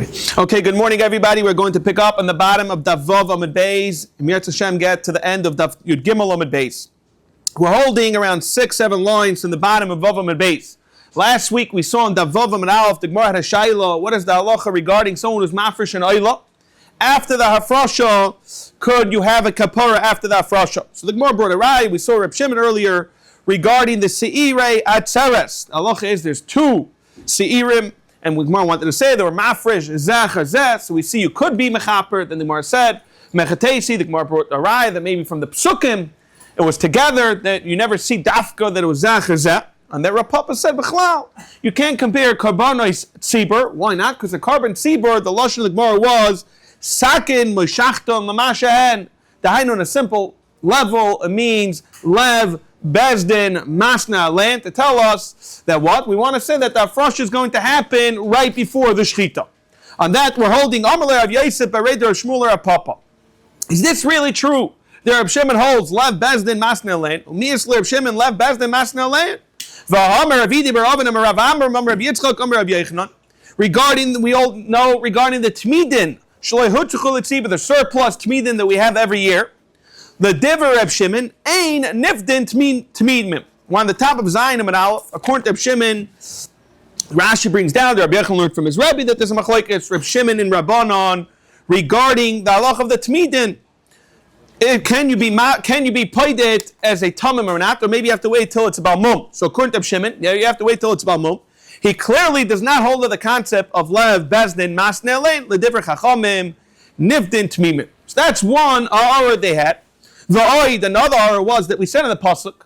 Okay, good morning, everybody. We're going to pick up on the bottom of Daf Vav Amud Beis. Mir Hashem get to the end of Daf Yud Gimel Amud Beis. We're holding around 6-7 lines from the bottom of Vav Amud Beis. Last week we saw in Daf Vav Amud Aleph the Gemara had a Shaila. What is the halacha regarding someone who's mafresh and oila? After the hafrasha, could you have a kapara after the hafrasha? So the Gemara brought a rai. We saw Reb Shimon earlier regarding the seirei atzeres. The halacha is there's two seirim. And the Gemara wanted to say there were mafresh, zeh, zeh. So we see you could be mechaper. Then the Gemara said, mechatesi. The Gemara brought a rai that maybe from the psukim, it was together, that you never see dafka, that it was zeh, zeh. And that Rav Papa said, b'chlal, you can't compare karbanos tzibur. Why not? Because the carbon tzibur, the lashon of the Gemara was, sakin, moshachton, lamashahen. Dahainu on a simple level, it means lev, Bezdin, Masna, land, to tell us that what? We want to say that the hafrasha is going to happen right before the shechita. On that, we're holding Amalei of Yosef, Bereder of Shmuel of Papa. Is this really true? The Reb Shimon holds lev, Bezdin, Masna, land. Umias Reb Shimon, lev, Bezdin, Masna, land. V'hamer Avidi Beravan, Rav Amr, Rav Yitzchak, Rav Yechanan. Regarding, we all know regarding the Tmidin, Shalei Hutzuchul Tzibah, the surplus Tmidin that we have every year. The Diver Reb Shimon, Ein Nifdin Tmidmim. On the top of Zion and Aleph, according to Reb Shimon, Rashi brings down, the Rabbi Yechon learned from his Rebbe that there's a machlokes Reb Shimon and Rabbanon regarding the halach of the Tmidin. Can you be paided as a tamim or not, or maybe you have to wait till it's about mum. So according to Reb Shimon, you have to wait till it's about mum. He clearly does not hold to the concept of lev, bezdin, masnei lein, l'divrei chachamim, nifdin tmimim. So that's one hour they had. The oid, another hour was that we said in the pasuk.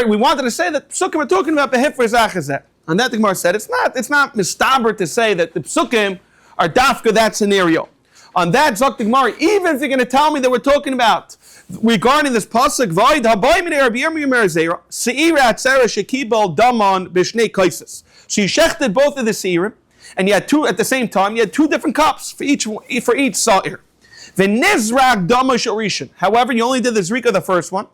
We wanted to say that psukim are talking about behifra zachazeh. And that the Gemara said it's not mistaber to say that the psukim are dafka that scenario. On that zok the Gemara, even if you're going to tell me that we're talking about regarding this pasuk, void habayim in Rabbi Yirmiyah Zera seira atzera shekibel daman b'shnei kaises. So you shechted both of the seirim, and you had two at the same time. You had two different cups for each sa'ir. However, you only did the zrika the first one.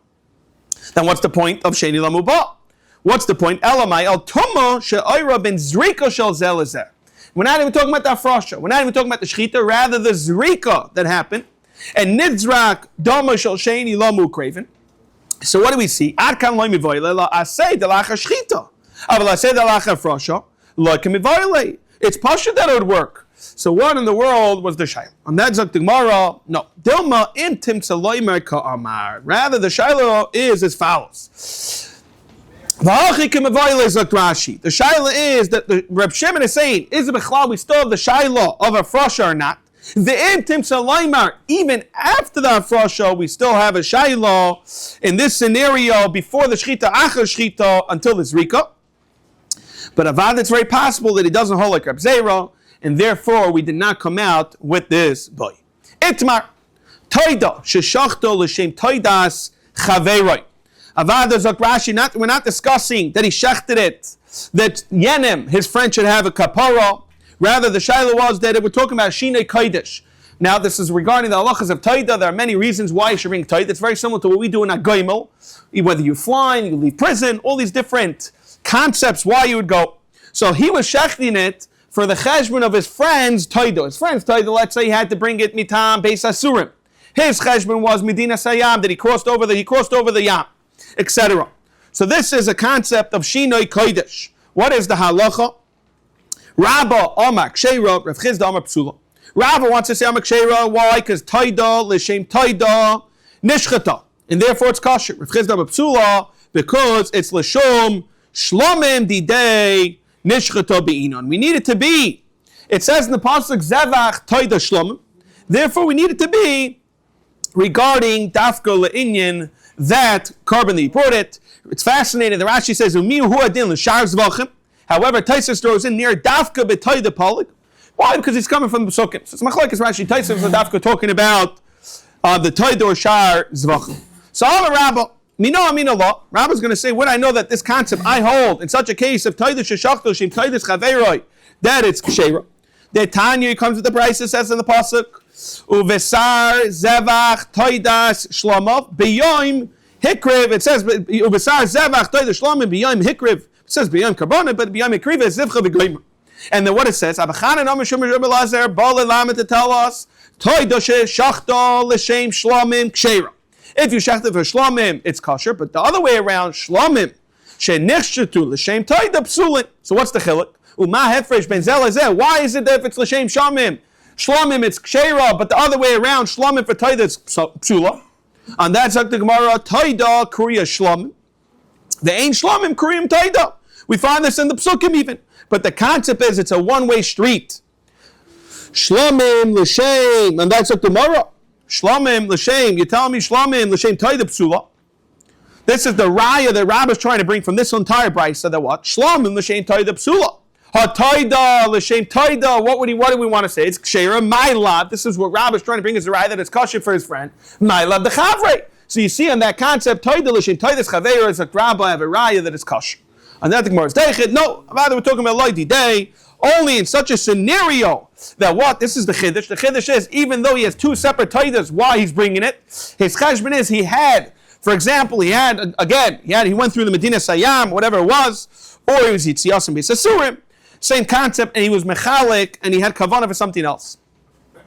Then what's the point of sheni lamubah? What's the point? Elamai el tumo she'oira ben zrika shel zelazeh. We're not even talking about the hafrasha. We're not even talking about the shechita. Rather, the zrika that happened. And nidzrak dama shel sheni lamu kraven. So what do we see? Ad kan loy mivoyle la asay delacha shechita. Aval asay delacha hafrasha loy kemivoyle. It's pasha that it would work. So what in the world was the shaila? On that zok the Gemara, no. Dilma intim tzaloimer ka'amar. Rather, the shaila is as follows. The shaila is that the Reb Shimon is saying, is it b'chlal we still have the shaila of a frasha or not? The intim tzaloimer, even after the frasha, we still have a shaila in this scenario before the shchita, achar shchita, until the zrika. But avad, it's very possible that he doesn't hold like Reb Zera, and therefore we did not come out with this boy. Itmar toida sheshachto l'shem toidas chaveroi. Avada zok Rashi. We're not discussing that he shechted it, that Yenim, his friend, should have a kapara. Rather, the shaila was that we're talking about shinei kodesh. Now, this is regarding the halachas of toida. There are many reasons why you should bring toida. It's very similar to what we do in a goimel. Whether you fly, you leave prison, all these different concepts why you would go. So he was shechting it for the cheshbon of his friend's toido. His friend's toido, let's say he had to bring it mitam beis asurim. His cheshbon was medina sayam, that he crossed over the yam, etc. So this is a concept of shinoi kodesh. What is the halacha? Rabba Omak Sheira, Rav Chizda Amar Psula. Rabba wants to say Omak Sheira. Why? Because toida l'shem toida nishchata, and therefore it's kosher. Rav Chizda Amar Psula because it's l'shom shlomim didei. Nishchata be'inon. We need it to be. It says in the pasuk Zevach toida shlomim. Therefore, we need it to be regarding dafka le'inyan, that carbon that he brought it. It's fascinating. The Rashi says umiu hu adin l'shar Zevachim. However, Taisus throws in near dafka b'toida polik. Why? Because he's coming from the psukim. So it's machlokes Rashi. Taisus is dafka talking about the toida or shar Zevachim. So I'm a rabbi. Mino amin Allah. Rabbi's going to say, when I know that this concept I hold in such a case of toidish sheshachto shem toidish chaveroi, that it's kshera. The Tanya comes with the price. It says in the pasuk, uvesar zevach toidas shlomov b'yoim hikriv. It says uvesar zevach toidas shlomov b'yoim hikriv. It says b'yoim karbona, but b'yoim hikriv is zivcha v'goyim. And then what it says, to tell us, if you shechted for shlomim, it's kosher, but the other way around, shlomim, so what's the chiluk? Why is it that if it's l'shem shlomim, it's kshera, but the other way around, shlomim for taida is psula? And that's like the Gemara, taida kuriya shlomim. The ain't shlomim kuriyim taida. We find this in the psukim even. But the concept is it's a one-way street. Shlomim l'shem, and that's like the Gemara. Shlomim l'shem, you tell me shlomim l'shem taida psula. This is the raya that Rav is trying to bring from this entire brisa. That what? Shlomim l'shem taida psula. Ha-taida l'shem taida. What do we want to say? It's kshera, my love. This is what Rav is trying to bring as a raya that it's kosher for his friend. My love, the chavrei. So you see on that concept, taida l'shem taida chaveira is a rabbi of a raya that is kosher. And that the Gemara is deichid. No, rather we're talking about loidi day. Only in such a scenario that what? This is the chiddush. The chiddush is even though he has two separate taidas, why he's bringing it? His cheshbon is he had. For example, he went through the Medina Sayyam, whatever it was, or he was Yitziyas and B'Sasurim, same concept, and he was Mechalik, and he had Kavanah for something else.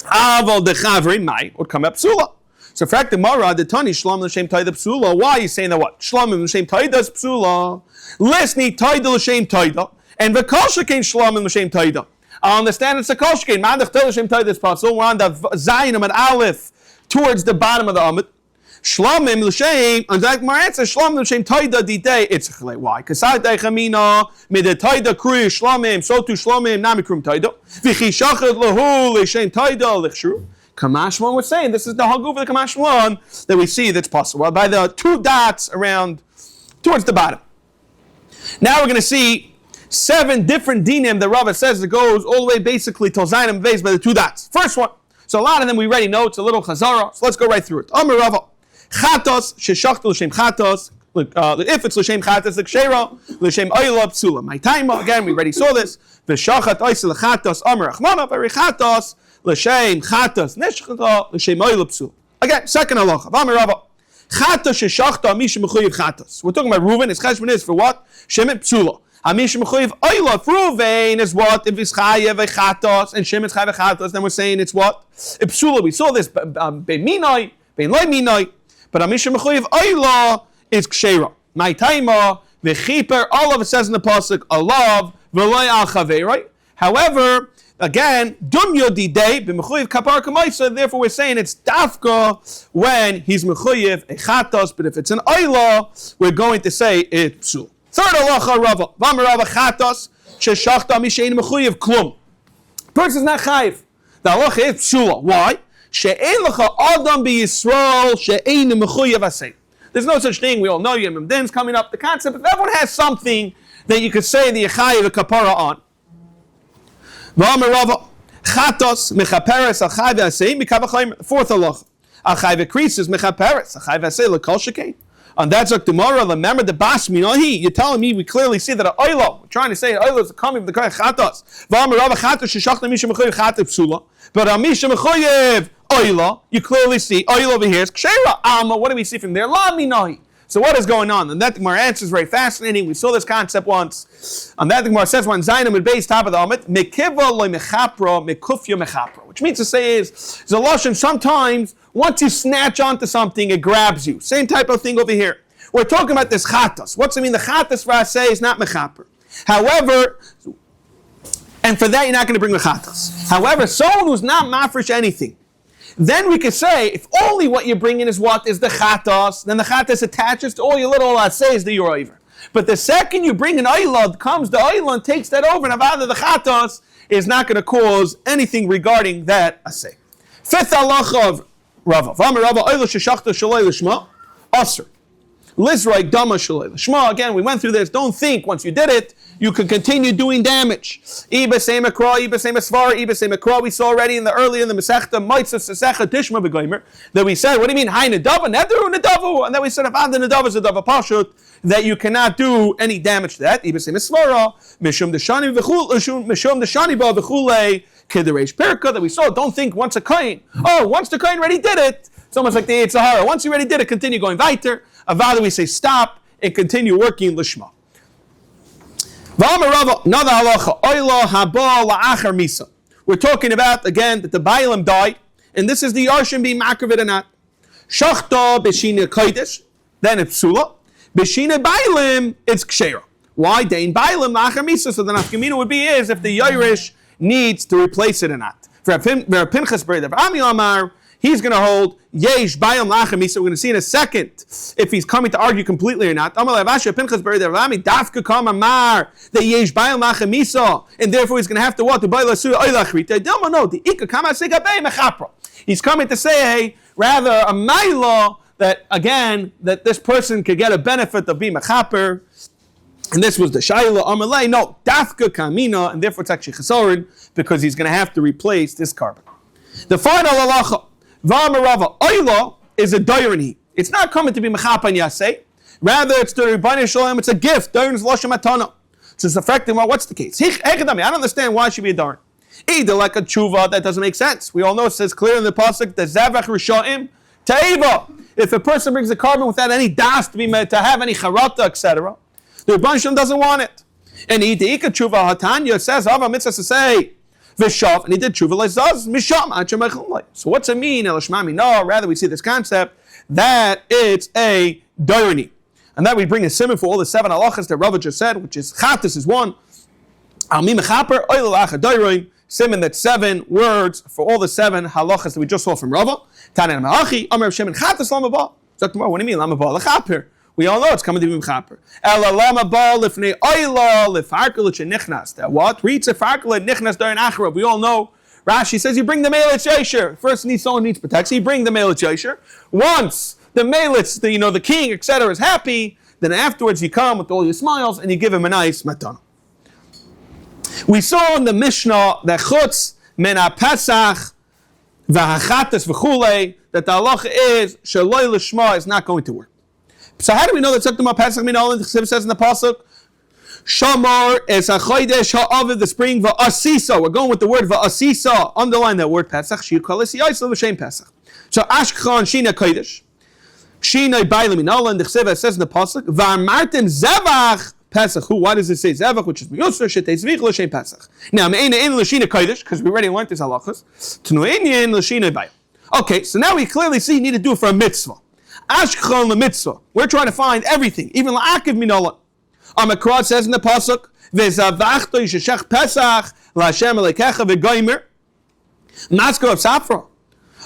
Aval Dechavri, Mai, would come up Psula. So, for fact, the Mara, the Tani, Shlom L'Shem Taida Psula, why are you saying that what? Shlom L'Shem Taida is Psula, Lisni Taida L'Shem Taida, and V'Kosha Kain Shlom L'Shem Taida. I understand it's a Kosha Kain, Mandach Taida L'Shem Taida is Psula, we're on the Zayinim and Aleph, towards the bottom of the Amid. Shlomim l'shem, and that my answer, Shlomim l'shem taida didei. It's why? Because I chamina mid the taida kru shlomim, so to shlomim namikrum taida. V'chi shachet lahu l'shem taida l'chshru. Kamashmon was saying this is the haguf of the Kamashmon that we see that's possible by the two dots around towards the bottom. Now we're going to see 7 different dinim that Rava says that goes all the way basically to Zayinim Beis by the two dots. First one. So a lot of them we already know. It's a little chazara. So let's go right through it. Amar Rava. Chatos sheshachtu l'shem chatos. If it's l'shem chatos, the kshera l'shem oyla psula. My time again. We already saw this. V'shachat oisel l'chatos amar achmana v'richatos l'shem chatos neshchata l'shem oyla psula. Again, second halacha. Amar Rava. Chatos sheshachta mishem mechuyev chatos. We're talking about Reuven. His cheshbon is for what? Shemet psula. Hamishem mechuyev oyla. Reuven is what? If it's chayev chatos and Shemet chayev chatos, then we're saying it's what? Psula. We saw this. Bein minoi, bein loy minoi. But Amisha Mechuyev Oyla is Kshera. My taima, V'chiper, all of it says in the Pasuk, Alav, V'loy al Chaveroi. However, again, Dum Yodidei, B'Mechuyev Kapar Kamaisa, therefore we're saying it's Dafka when he's Mechuyev Echatos, but if it's an Oyla, we're going to say it's Psul. Third halacha Rava, V'amar Rava Chatos, Sheshachta Amisha Ein Mechuyev Klum. Person's not Chayiv. The halacha is Psula. Why? There's no such thing. We all know Yom Din's coming up. The concept if everyone has something that you could say the Yechayev a kapara on. Fourth halacha. Achayev creases mechaperes. Achayev asay lekol shekain. And that's like tomorrow. Remember the bas minahi. You're telling me we clearly see that an oilo. We're trying to say an oilo is coming from the correct chatos. V'amar Rava chatos sheshachna misha mechuyev chatos psula. But amisha mechuyev oila, you clearly see oil over here is kshera. Alma, what do we see from there? La minahi. So what is going on? And that Gemara answer is very fascinating. We saw this concept once. And that Gemara says when Zayinim would base top of the Amid, mekiva loy mechapra mekufya mechapra, which means to say is a lashon. Sometimes once you snatch onto something, it grabs you. Same type of thing over here. We're talking about this chatas. What's it mean? The chatas for us say is not mechaper. However, and for that you're not going to bring the chatas. However, someone who's not mafresh anything, then we could say, if only what you're bringing is what is the chatas, then the chatas attaches to all your little assays that you're over. But the second you bring an oilad, comes the oilad and takes that over, and avada the chatas is not going to cause anything regarding that assay. Fifth halacha of Rava. V'amar Rava oilad sheshachta shaloi l'shma aser. Lizraik dama shaloi l'shma. Again, we went through this. Don't think once you did it, you could continue doing damage. Iba same akra, Iba same asvar, Iba same akra. We saw already in the Mesechta Maitzah Sesecha Tishma Begoimer that we said, what do you mean? Hai nedava, nedaru nedavu, and then we said if ad nedava is a dava pashut that you cannot do any damage to that. Iba same asvara, mishum deshani v'chul, mishum deshani ba v'chulei kedereish perka that we saw. Don't think once a kohen. Oh, once the kohen already did it. It's almost like the Yetzer Hara. Once you already did it, continue going weiter. Avada we say stop and continue working lishma. Another halacha. Oila haba la'achar misa. We're talking about, again, that the Bailam died, and this is the Yarshim being makrivid or not. Shachta b'shina kodesh, then it's psula. B'shina Bailam, it's ksheira. Why? Dein Bailam la'achar misa. So the nafkamina would be is if the Yairish needs to replace it or not. For Pinchas B'rei Rav Ami Amar, he's going to hold yesh Bailam la'achar misa. We're going to see in a second if he's coming to argue completely or not. Amar Lavasha Pinchas B'rei Rav Ami dafka kam amar the yesh Bailam la'achar misa, and therefore he's going to have to what? The Bailam Surah Oilachrita. No, the Ika Kama Segabei Mechapra. He's coming to say, rather, a Maila that, again, that this person could get a benefit of being Mechaper. And this was the Shaila Amalei. No, Dafka Kamina, and therefore it's actually Chesorin, because he's going to have to replace this carbon. The final halacha, V'amarava, Oila is a doirani. It's not coming to be Mechaper and Yaseh. Rather, it's the Rebbeinu Shalom, it's a gift. Doirin is Loshem Atana. So it's affecting, well, what's the case? I don't understand why it should be a doirin. Either like a tshuva that doesn't make sense. We all know it says clear in the pasuk the Zevach Rishoim Ta'eva. If a person brings a carbon without any das to have any charata, etc., the Rebbeinu doesn't want it. And he did tshuva hatanya says Hava mitzvah to say v'shav, and he did tshuva le'zaz misham achemechlei. So what's it mean? Elishmami? No, rather we see this concept that it's a doirani, and that we bring a simon for all the 7 halachas that Rava just said, which is chatas is 1. Al mi mechaper oil lacha doirin. Simon, that's 7 words for all the 7 halachas that we just saw from Rava. Tanan ma'achi, Amar Shimon chatas lamaba. What do you mean lamaba lechaper? We all know it's coming to be mechaper. Ela lamaba lifnei oila lefarkel nichnas. That what? Reads a farkel nichnas during acharav. We all know. Rashi says you bring the meilitz yosher. First, someone needs protection. You bring the meilitz yosher. Once the meilitz, the king, etc., is happy, then afterwards you come with all your smiles and you give him a nice matana. We saw in the Mishnah that chutz min ha-pesach v'hachatas v'chulei that the halacha is shaloi l'shma is not going to work. So how do we know that tzaktum ha-pesach min olin? The Chesiv says in the pasuk shamar es ha-chodesh ha'aviv the spring v'asisa. We're going with the word v'asisa. Underline that word pesach. Shiyukal es yaisel v'shem pesach. So ashkchan shina kodesh shina bailam min olin. The Chesiv says in the pasuk v'amartin zevach Pesach. Who? Why does it say Zevach, which is Miyusra, Shetei Zvich, L'Shem Pesach? Now, Me'ena in L'Shina Kodesh, because we already learned this halachas. T'nu'enye in L'Shina Bayim. Okay, so now we clearly see you need to do it for a mitzvah. Ashkechon l'mitzvah. We're trying to find everything, even la'akiv minola. Amakrat says in the pasuk, V'zavachto yisheshech Pesach, L'Hashem Elekecha v'goymer, Masko of Safra.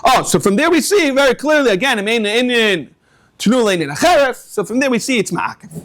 Oh, so from there we see very clearly, again, Me'ena in T'nu'lein in Acheref, so from there we see it's ma'akiv.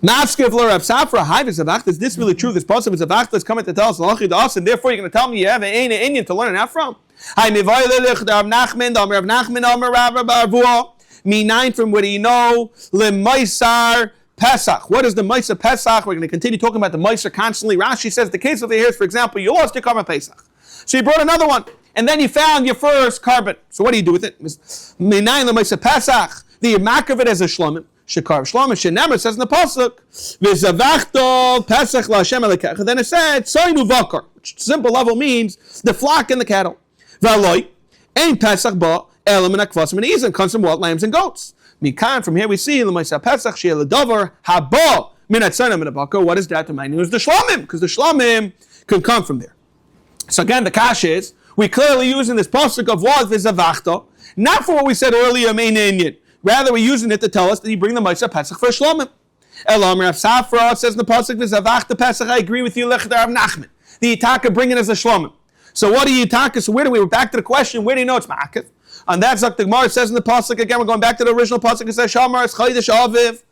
Maskiv lo Rav Safra, hi v'zavachta. Is this really true? This pasuk v'zavachta is coming to tell us halachi to us, and therefore you're going to tell me you have an Indian to learn it out from. Hi mivaylech Rav Nachman, Rav Nachman, Rav Barvua. Me9 from what do you know? L'maisar Pesach. What is the Maisar Pesach? We're going to continue talking about the Maisar constantly. Rashi says the case over here is, for example, you lost your carbon Pesach, so you brought another one, and then you found your first carbon. So what do you do with it? Me9 l'maisar Pesach. The mark of it as a shlomim. Shekar Shlom Shenemer says in the pasuk, "V'zavachto Pesach LaHashem Elekecha." Then it said, "Soinu Vakar," which simple level means the flock and the cattle. V'aloi ein Pesach ba elam and akvasim and izim comes from what? Lambs and goats. Mikan, from here we see l'maisa Pesach she'el davar haba min atzana min abakar. What is that? The meaning is the Shlomim, because the Shlomim can come from there. So again, the kash is we clearly using this pasuk of what v'zavachto, not for what we said earlier, main Indian. Rather, we're using it to tell us that you bring the Maisah Pesach for Shlomim. Elam Rav Safra says in the pasuk, "V'zavach the Pesach." I agree with you, Lechad Rav Nachman. The Yitaka bring it as a Shlomim. So what do you Yitaka? So we're back to the question. Where do you know it's Ma'akev? And that's like the Gemara says in the pasuk again. We're going back to the original pasuk. It says Shamar es Chodesh Aviv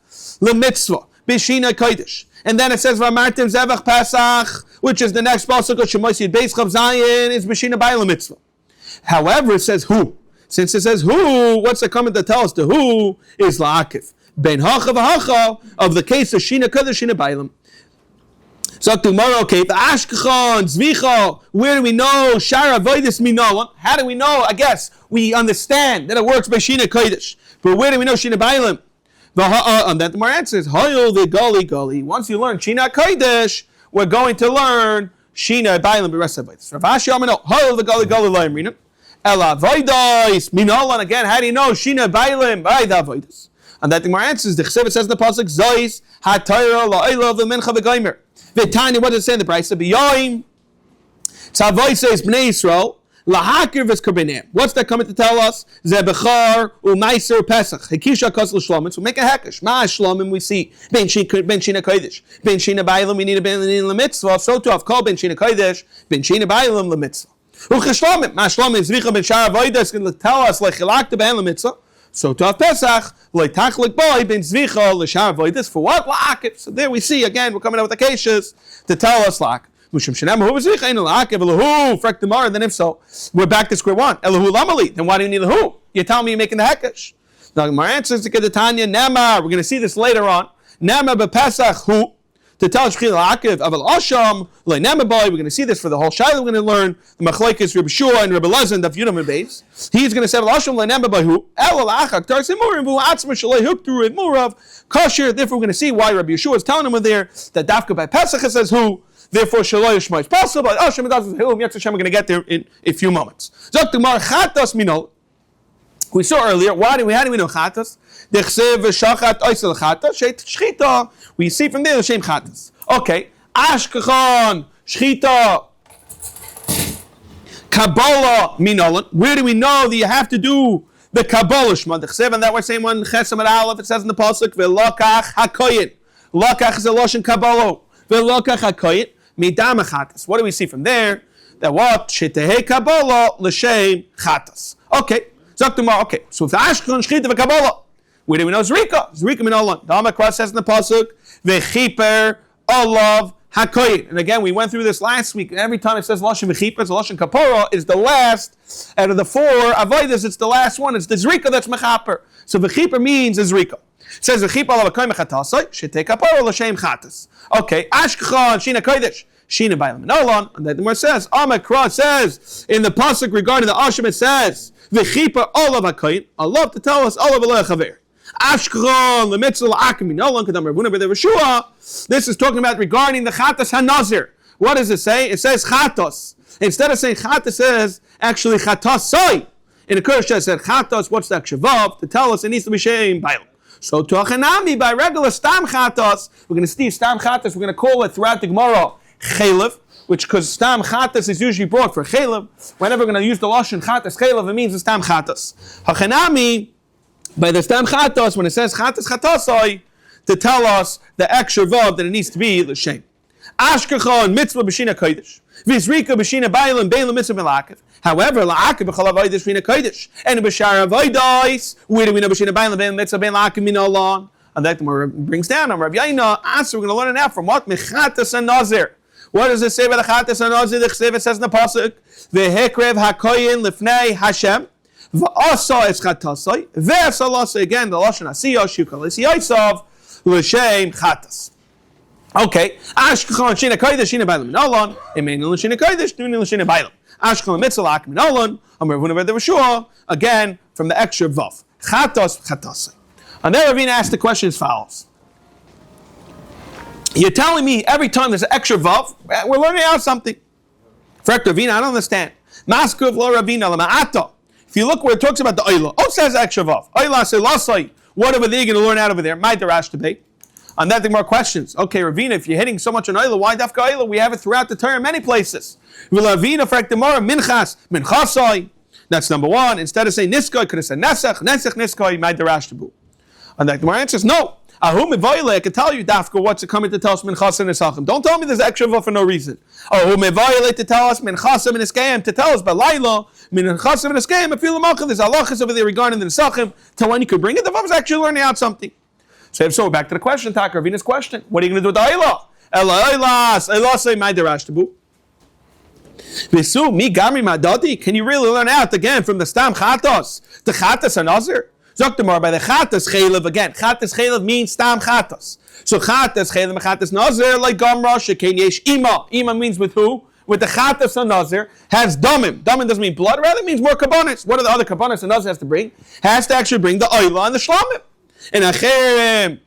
leMitzvah b'Shina Kodesh, and then it says V'amartim Zevach Pesach, which is the next pasuk of Shemosi Beis Chav Zayin is b'Shina B'Ayla Mitzvah. However, it says who. Since it says who, what's the comment to tell us? The who is la'akif. Ben hacha v'hacha of the case of Shina Kodesh, Shina Bailam. So tomorrow, okay, the Ashkechon, Zvicha, where do we know? Shara Voidis Minola. How do we know? I guess we understand that it works by Shina Kodesh. But where do we know Shina Bailam? And then the more answers, Hoyol the Gali. Once you learn Shina Kodesh, we're going to learn Shina Bailam the rest of it. Rav Ashi Amino, Hoyol the Gali Loimrina. Ela Voidis Minola. And again, how do you know Shina Bailam by the Voidis? And that the Gemara answers, the Chesiv says in the pasuk, Zois haTorah la'olah v'mincha v'gomer. V'tanya, what does it say in the Brisa? B'yoim tzavoi says Bnei Yisrael lahakir v'skarbenim. What's that coming to tell us? Zebechar u'maiser pesach hekisha kos l'shlomim. So make a hekesh. Ma shlomim we see ben shina kodesh, ben shina bailam we need a ben lemitzvah. So to have called ben shina kodesh, ben shina bailam lemitzvah. Ucheshlomim ma shlomim zvicha ben shar avodas can tell us like chilakta ben lemitzvah. So to have Pesach, like tachlik boy ben zvicha l'shar avodas for what la'akiv. So there we see again we're coming out with the cases to tell us la'akiv. Then if so, we're back to square one. Elahu lamali. Then why do you need the who? You tell me you're making the hekesh. Now my answer is to get the Tanya Nema. We're going to see this later on. Nema bepesach who to tell Shchil Akiv Aval Asham Le Nema boy. We're going to see this for the whole Shiloh. We're going to learn the Machlekes Reb Shua and Reb Elazar and Daf Yomi Review Shiur. He's going to say Aval Asham Le Nema boy who El Achak Tar Simurim Vu Atzma Shalei Hook through it Murav Kosher. Therefore, we're going to see why Rabbi Yeshua is telling him there that Dafka by Pesach it says who. Therefore, Shaloi Shema is possible. But Hashem does Hilum. We're going to get there in a few moments. Zoktumar Chatas Minol. We saw earlier. How do we know Chatas? Dechsev Shachat Oisel Chatas Sheit Shchita. We see from there the same Chatas. Okay. Ashkechon Shchita Kabbalah Minolan. Where do we know that you have to do the Kabbalah Shema? Dechsev, and that we're saying one Chesam at Aleph. It says in the pasuk Velokach Hakoyin. Lokach is a lashon Kabbalah. Velokach Hakoyin. What do we see from there? That what? Shetehei Kabbalah l'shem chatas. Okay. Zaktumar. Okay. So if the Ashkelon Shchita v'Kabbalah, where do we know Zrika? Zrika minolan. The Hamakra says in the pasuk v'chiper olav hakoyin. And again, we went through this last week. And every time it says lashon v'chiper, it's lashon kapora is the last out of the four avodas. It's the last one. It's the Zrika that's mechaper. So v'chiper means a Zrika. It says v'chiper olav hakoyin mechatasai shetehei kapora l'shem chatas. Okay, Ashkechon, Shina Kodesh, Shina Bailam Nolan, and then the Gemara says, Amakra says, in the pasuk regarding the Asham, it says, V'chipa olav hakoyin, I love to tell us, olav alei chaver. Ashkechon, L'mitzvah L'akim Nolan, Kadam Ravuna B'der Shua. This is talking about regarding the Chatas HaNazir. What does it say? It says Chatos. Instead of saying Chatas, it says, actually Chatasai. In the Kurdish, it said Chatos, what's the Akshavov? To tell us, it needs to be Shein Bailam. So to Achanami, by regular Stam Chatas, we're going to see Stam Chatas, we're going to call it throughout the Gemara Chelev, which because Stam Chatas is usually brought for Chelev. Whenever we're going to use the Lashon Chatas Chelev, it means the Stam Chatas. Achanami, by the Stam Chatas, when it says Chatas Chatasai, to tell us the extra vav that it needs to be the Shem. Ashkechon mitzvah b'shina kodesh. V'zrika b'shina bailam bailam mitzvah b'la'akev. However, la'akev b'chol avodas b'shina kodesh. And b'shar avodas, where do we know b'shina bailam bailam mitzvah b'la'akev min alon? And that brings down on Rav Yehuda. Answer, we're going to learn it now from what? Mechatas and Nazir. What does it say about the Chatas and Nazir? The Chsev, it says in the pasuk, V'hekrev hakoyin lifnei Hashem. V'asa es chatasai. V'esalasa, again, the Lashon Asiyah, Shukal Esiyasav, l'shem chatas. Okay, Ashkechon Shina Kodesh Shina Bailam Minolan, Emmanuel Shina Kodesh Nunin Shina Bailam. Ashkechon Mitzvah Akim Minolan, Amar Ravuna B'der Shua, again from the extra vav. Chatos Chatasai. And then Ravina asked the question as follows: you're telling me every time there's an extra vav, we're learning out something. Correct, Ravina? I don't understand. Maskuv lo Ravina lama'ata. If you look where it talks about the Oila, it says extra vav. Oila say lasai. Whatever they're going to learn out over there, my darash debate. On that, there are more questions. Okay, Ravina, if you're hitting so much on Oila, why Dafka Oila? We have it throughout the Torah in many places. Ravina, for Ekdemara, Minchas, Minchasai. That's number one. Instead of saying Niskoi, could have said Nesach, Niskoi, my darash debu. On that, the Gemara answers, no. Ahum Mevayle, I can tell you, Dafka, what's it coming to tell us Minchas and Nesachim. Don't tell me there's extra for no reason. Ahum Mevayle to tell us Minchas and Niskayim, to tell us Balayla, Minchas and Niskayim, if you look, there's halachas over there regarding the Nesachim. Till when you could bring it, the Vav is actually learning out something. So back to the question, Taka Ravina's question. What are you going to do with the Eilah? Eilah say my derash tabu. Visu mi gamri madadi. Can you really learn out again from the Stam Chatos, the Chatas and Nazir? Zoktamar by the Chatas Chelev again. Chatas Chelev means Stam Chatos. So Chatas Chelev and Chatas Nazir like Gamra Shekain Yesh Ima. Ima means with who? With the Chatas and Nazir has Damim. Damim doesn't mean blood, rather it means more Kabbanis. What are the other Kabbanis and Nazir has to bring? Has to actually bring the Eilah and the Shlamim. In Acherem,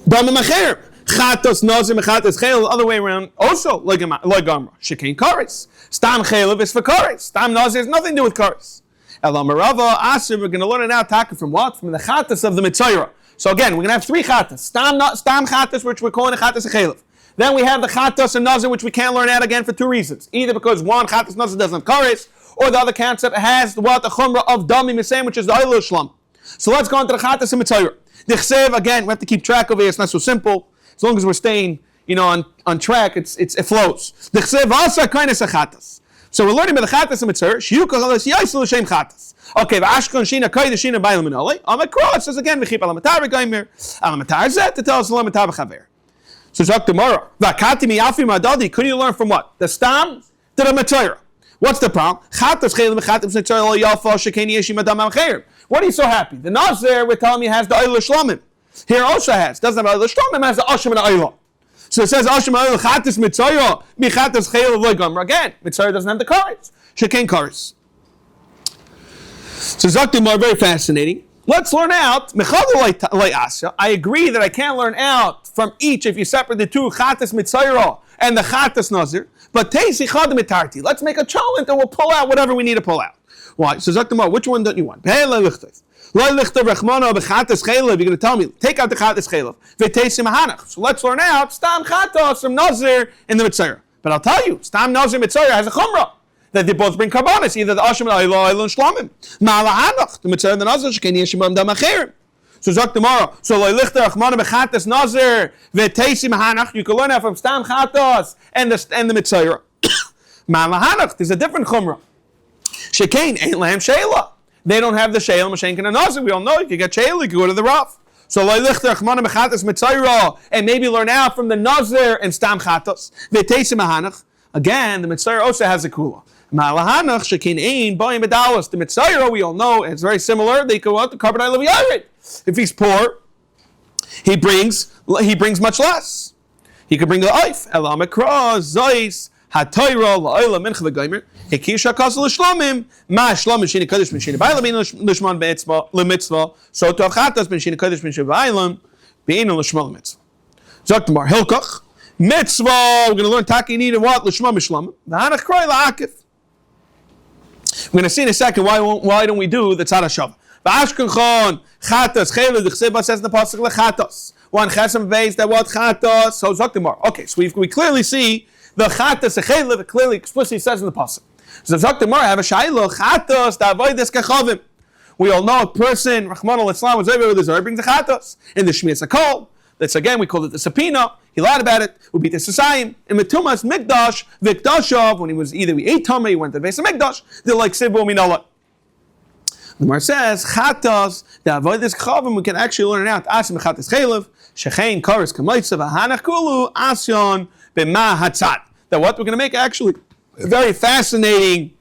Damim Acherem, Chatos Nazir Mechatos Chelev, the other way around. Also, like Gamra, Shekain Kares. Stam Chelev is for Kares. Stam Nazir has nothing to do with Kares. Elamarava Asir, we're going to learn it now, Taka, from what? From the Chattas of the Mitzayra. So again, we're going to have three Chattas. Stam Chattas, which we're calling a Chattas Chaylev. Then we have the Chattas and Nazir, which we can't learn out again for two reasons. Either because one Chattas Nazir doesn't have Kares, or the other concept has the Chumrah of Dami Misem, which is the Oil Shlam. So let's go into the Chattas and Mitzayra. The Chsev, again, we have to keep track of it. It's not so simple. As long as we're staying, on track, it flows. The Chsev Asa Kainas Chattas. So we're learning about the Chattas and Mitzayra. Shiuka Chalas Yaisel L'Shem Chattas. Okay, the Ashkon Shina Kai the Shina Bailam Minole. On the cross says again, V'chip Alamatar V'Gaimer Alamatar Zet to tell us Alamatar V'Chaver. So Zok tomorrow. V'Kati Miyafi Madadi. Couldn't you learn from what? The Stam to the Mitzayra. What's the problem? Chattas Chelim Chattas Mitzayra Yafa Shekeni Yeshim Adam Amcherim. What are you so happy? The Nazir, we're telling you, has the Oil Shlamim. Here also has. Doesn't have Oil Shlamim, has the Ashim and the Oil. So it says Ashim and Oil Chattas Mitzayra Mi Chattas Chelim V'Gaimer. Again, Mitzayra doesn't have the Kares. Sheken Kares. So Zaktimar, very fascinating. Let's learn out. I agree that I can't learn out from each if you separate the two Chattas Mitzayra and the Chattas Nazir. But Teisi Chadim Mitarti. Let's make a challenge and we'll pull out whatever we need to pull out. Why? So Zaktimar, which one don't you want? You're going to tell me, take out the Chattas Chaylev. So let's learn out Stam Chattas from Nazir in the Mitzayra. But I'll tell you, Stam Nazir Mitzayra has a Chumrah. That they both bring karbanis, either the Ashim and Oil and Shlamim. Ma'alahanach, the Mitzayra and the Nazir, Shekeni Yeshim Adam Acherim. So Zok tomorrow. So Loilichter Achmana B'Chattas Nazir V'Teisi Mahanach. You can learn that from Stam Chattas and the Mitzayra. Ma'alahanach, there's a different Chumrah. Shekain ain't Lahem Sheila. They don't have the Sheila, Mashenkin and Nazir. We all know you can get Sheila, you can go to the Rav. So Loilichter Achmana B'Chattas Mitzayra, and maybe learn out from the Nazir and Stam Chattas V'Teisi Mahanach. Again, the Mitzayra also has a Kula. Ma'alahanach shekin ein ba'im bedalos. The Mitzayra, we all know, it's very similar. They go out to carbon of yared. If he's poor, he brings much less. He could bring the oif. Elamekra, zois, hatoira, la'oila, mincha v'gaimer. Hekisha kasel l'shlamim. Ma shlamim shini kadosh min shini ba'alam bein l'shman l'mitzvah. So to achatas min shini kadosh min shini ba'alam bein l'shman l'mitzvah. Zoktamar hilkach. Mitzvah. We're going to learn taki need and what? L'shma mishlam. V'hanach kroi la'akif. We're going to see in a second why don't we do the tzad hashava. V'ashkenchon chatas chaylev the chseba says in the pasuk lechatas. One chesem beis that what chatas. So Zoktamar. Okay, so we clearly see the chatas chaylev. It clearly explicitly says in the pasuk. So Zoktamar have a shaylo chatas da'avodas kachavim. We all know a person Rahman al-Islam was over with his brings the chatas in the Shmiras Hakol. That's again we call it the Sapina. He lied about it. We beat the Sasayim. In Metumas Mikdash, Vikdashov, when we ate Tameh, he went to the base of Mikdash. They're like Sibu Minala. The Mar says, Chatas, the Avodas Chavim, we can actually learn it out. Asim Chatas Chaylev, Shechein Karis Kamaitza, V'hanach Kulu, Asyon, B'ma Hatzad. That what we're going to make actually a very fascinating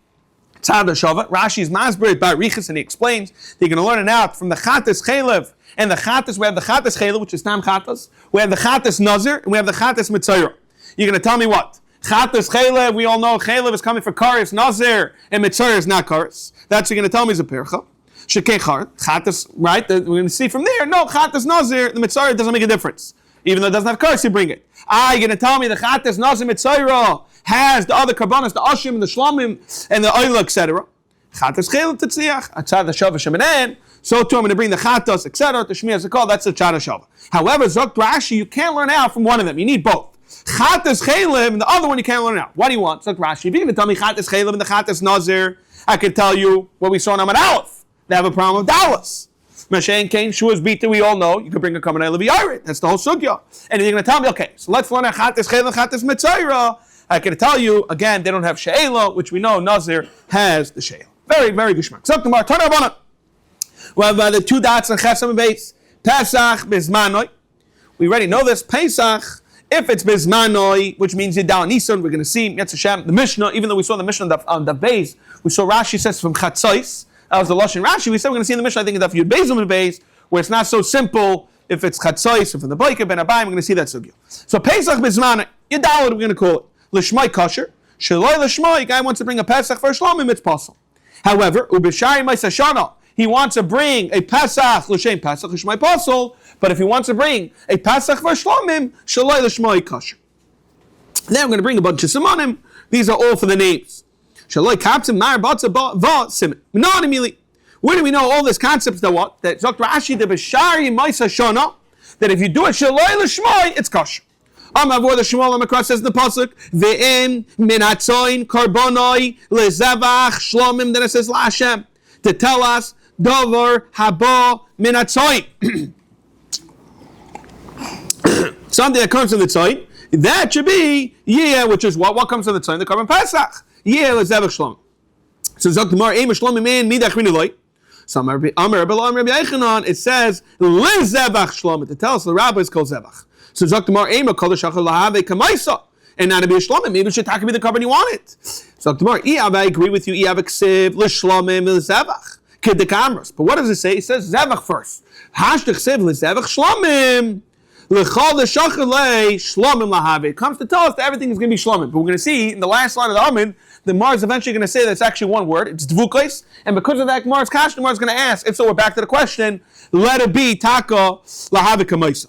Tzad HaShava. Rashi's Masber by Riches, and he explains that you're going to learn it out from the Chatas Chaylev. And the Chattas, we have the Chattas Chaylev, which is Tam Chattas. We have the Chattas Nazir, and we have the Chattas Mitzayra. You're going to tell me what? Chattas Chaylev, we all know Chaylev is coming for Karis, Nazir, and Mitzayra is not Karis. That's what you're going to tell me is a Pircha. Shekei Char, Chattas, right? We're going to see from there, no, Chattas Nazir, the Mitzayra doesn't make a difference. Even though it doesn't have Karis, you bring it. You're going to tell me the Chattas Nazir Mitzayra has the other Karbanas, the Ashim, and the Shlamim, and the Oila, etc. Chattas Chaylev Tetziach, Atzad HaShava Shemanen. So too, I'm going to bring the Chatas, etc. to Shmiras Hakol. That's the Tzad HaShava. However, Zok Rashi, you can't learn out from one of them. You need both. Chatas Chaylev, and the other one you can't learn out. What do you want? Zok Rashi, if you're going to tell me Chatas Chaylev and the Chatas Nazir, I can tell you what we saw in Amad Aleph. They have a problem with Dallas. Mashen Kain, Shua's Bita, we all know. You can bring a Kamanei Levi Yared. That's the whole sugya. And if you're going to tell me, okay, so let's learn out Chatas Chaylev, Chatas Mitzayra, I can tell you, again, they don't have She'ela, which we know Nazir has the She'ela. Very, very gishmak. Zok Tamar, turn our bonnet. Well, the two dots on Chesam and Beis. Pesach Bizmanoi. We already know this. Pesach, if it's Bizmanoi, which means Yidal Nisan, we're going to see the Mishnah, even though we saw the Mishnah on the Beis, we saw Rashi says from Chatzos. That was the Lashon Rashi. We said we're going to see in the Mishnah, I think, Daf Yud Beis and Beis, where it's not so simple if it's Chatzos or from the Boiker, Ben Abayim, we're going to see that sugya. So Pesach Bizmanoi, Yidal, we're going to call it. L'shmai kosher. Shaloi l'shmai, guy wants to bring a Pesach for a Shlomim, it's possible. However, Ubishai Maisashana, he wants to bring a Pesach, L'shem Pesach, L'shmai Pasol, but if he wants to bring a Pesach for Shlomim, Shaloi L'shmai Kasher. Then I'm going to bring a bunch of Simonim. These are all for the names. Not immediately. Where do we know all this concepts that what? That Dr. Rashi the Beshari Maisa Shana, that if you do it Shaloi L'Shmoi, it's kosher. Amavor the Shmuel Amakra says in the pasuk, Ve'en minatzoin karbonoi lezevach shlomim. Then it says LaHashem to tell us davar haba minatzoin. Something that comes from the tzoin, that should be which is what comes from the tzoin, the Karban Pesach. Lezevach shlomim. So Zaktamar Eim Shlomim Man Midach Miniloi. So Amar Rabbi Yechanan, it says lezevach shlomim to tell us the rabbi is called zevach. So Zaktamar Ema Kodesh Achal Lahave Kamaisa. And now to be a shlomim, maybe it should be the carbon you want it. So Zaktamar, I agree with you, Iav Ksiv, L'Shlomim, L'Zevach, Kid the Kamras. But what does it say? It says Zevach first. Hashtag Ksiv, L'Zevach, Shlomim. L'Chol L'Shachalei, Shlomim Lahave. It comes to tell us that everything is going to be Shlomim. But we're going to see in the last line of the Amid, the Mar is eventually going to say that it's actually one word. It's Dvukais. And because of that, Mar's Kash, the Mar is going to ask. If so, we're back to the question, let it be Taka Lahave Kamaisa.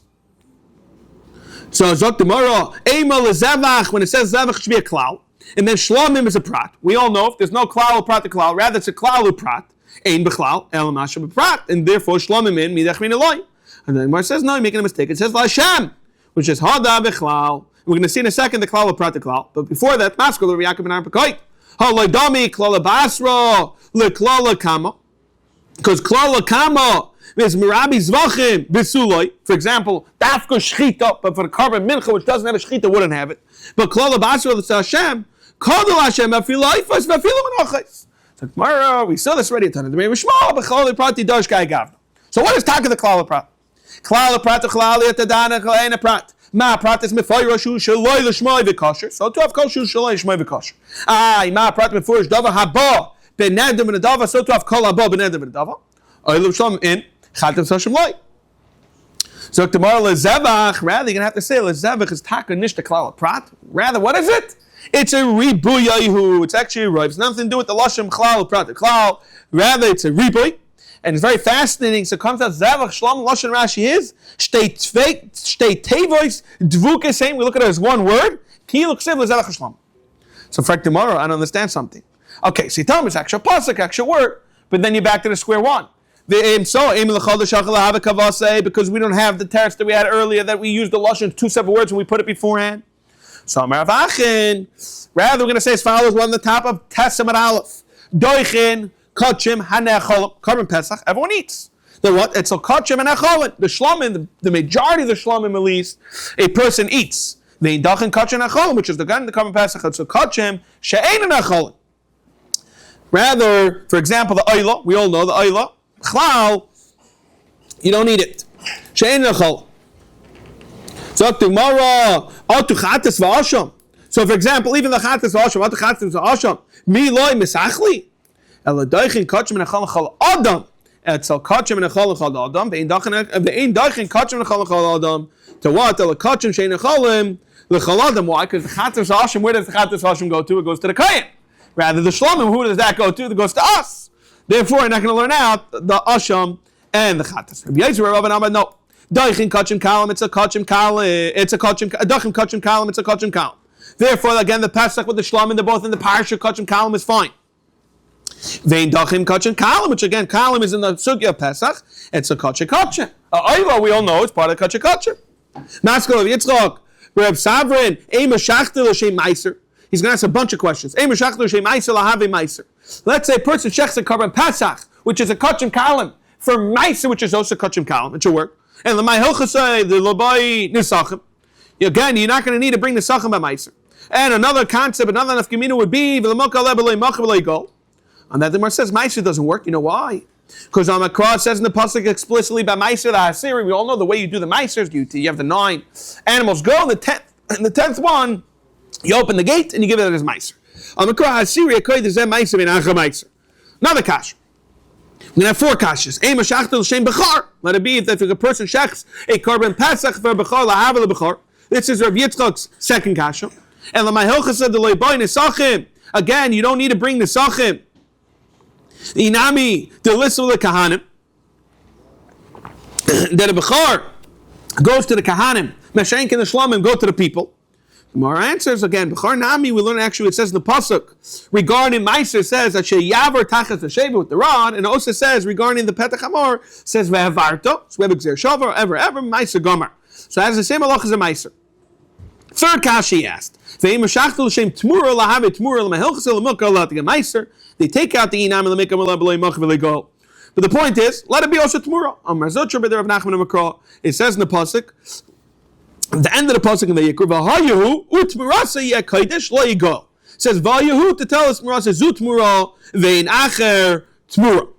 So Zok Demara, Ema Lezevach, when it says Zevach, it should be a klal. And then Shlomim is a prat. We all know if there's no klal or prat to klal, rather it's a klal or prat. Ein b'klal, el masha b'prat. And therefore Shlomim in midach min eloi. And then Mar says, no, you're making a mistake. It says LaHashem, which is Hada b'klal. We're going to see in a second the klal or prat to klal. But before that, Maskal or Yaakov and Arpakoit. Ha'loidami, klala basra, leklala kama. Because klala kama, there's Mirabi Zevachim B'suloi. For example, Dafka Shchita, but for the carbon mincha, which doesn't have a Shchita, wouldn't have it. But Klala Basra, the Hashem, Kodol Hashem, Afilaifas, Vafilu Menachais. So tomorrow, we saw this already a ton of the Mishmal, B'cholli Prati Dosh Gai Gavna. So what is Taka the Klala Prat? Klala Prat, Chlali, Atadana, Chlaina Prat. Ma Prat is Mefay Roshu, Shaloi L'Shmoi V'kosher. So to have Kol Shu, Shaloi L'Shmoi V'kosher. Ma Prat Mefurish Dava Haba, Benedem V'Nadava, so to have Kol Haba, Benedem V'Nadava. Oilu Shalom in. So tomorrow lezevach, rather you're gonna have to say lezevach is taka nishta klal prat. Rather, what is it? It's a ribuyahu. It's actually a ribe. It's nothing to do with the lashon klal prat. Klal, rather it's a ribuy, and it's very fascinating. So it comes out zevach shlom lashon Rashi is shtei tevois dvuke same. We look at it as one word. Ki luksev lezevach shlom. So for tomorrow, I don't understand something. Okay, so you tell me it's actual pasuk, actual word, but then you're back to the square one. Because we don't have the teretz that we had earlier that we used the lashon two separate words when we put it beforehand. So rather we're going to say as follows: one on the top of Tesam and Aleph, Doichin Kachim Hanechol Carbon Pesach. Everyone eats. Then what? It's a Kachim and Echolin. The Shlomim, the majority of the Shlomim at least, a person eats. The Dochin Kachim and Echolin, which is the Carbon Pesach. It's a Kachim She'ein and Echolin. Rather, for example, the Oila. We all know the Oila. Chlal, you don't need it. She'ein nechol. So tomorrow, atu chatas v'asham. So for example, even the chatas v'asham, atu chatas v'asham, mi loy misachli. Ela doichin kachim nechol nechol adam. Etzel kachim nechol nechol adam. Ve'in doichin kachim nechol nechol adam. To what? Ela kachim she'ein necholim nechol adam. Why? Because the chatas v'asham, where does the chatas v'asham go to? It goes to the kayin. Rather the shlomim, who does that go to? It goes to us. Therefore, you're not going to learn out the asham and the chatas. Rabbi Yisrael, Rav Amar, no. Doichin kachim kalam, it's a kachim kalam. It's a kachim. Doichin kachim kalam, it's a kachim kalam. Therefore, again, the pasuk with the shlam and they're both in the parsha kachim kalam is fine. Vein doichin kachim kalam, which again, kalam is in the sugya of Pesach. It's a kachim kachim. Ayla, we all know it's part of kachim kachim. Maskal of Yitzchak, Reb Savrin, Ema Shachtel L'Shem Meiser. He's going to ask a bunch of questions. Let's say a person shechs a carbon pasach, which is a kachim kalim, for meiser, which is also kachim kalim. It should work. And the mahilchasai, the labai nisachim. Again, you're not going to need to bring nisachim by meiser. And another concept, another nafkamina would be on that the Gemara says meiser doesn't work. You know why? Because Amakra says in the pasuk explicitly by meiser the hasiri. We all know the way you do the meisers. You have the 9 animals go, and the 10th one. You open the gate and you give it as meiser. Another kash. We're going to have 4 kashas. Let it be if a person shechs a carbon pasach for bechar lahav lebechar. This is Rav Yitzchak's second kasha. And l'mayhocha said the leiboy nesachim. Again, you don't need to bring nesachim. Inami the list of the kahanim. That a bechar goes to the kahanim. Meshenk and the shlamim go to the people. Gemara answers again. B'char nami, we learn actually it says in the pasuk regarding Meiser says that sheyavar tachas the with the rod, and it also says regarding the petach hamor says ve'avarto, so we have exer shavar ever Meiser gomer. So it has the same halach as a Meiser. Third kashi asked, they take out the inam and go. But the point is, let it be also tomorrow. It says in the pasuk, at the end of the pasuk in the Yikr, V'hayahu utmurasa yekaidish lo yigo. It says V'hayahu to tell us Murasa zutmura vein acher tmura.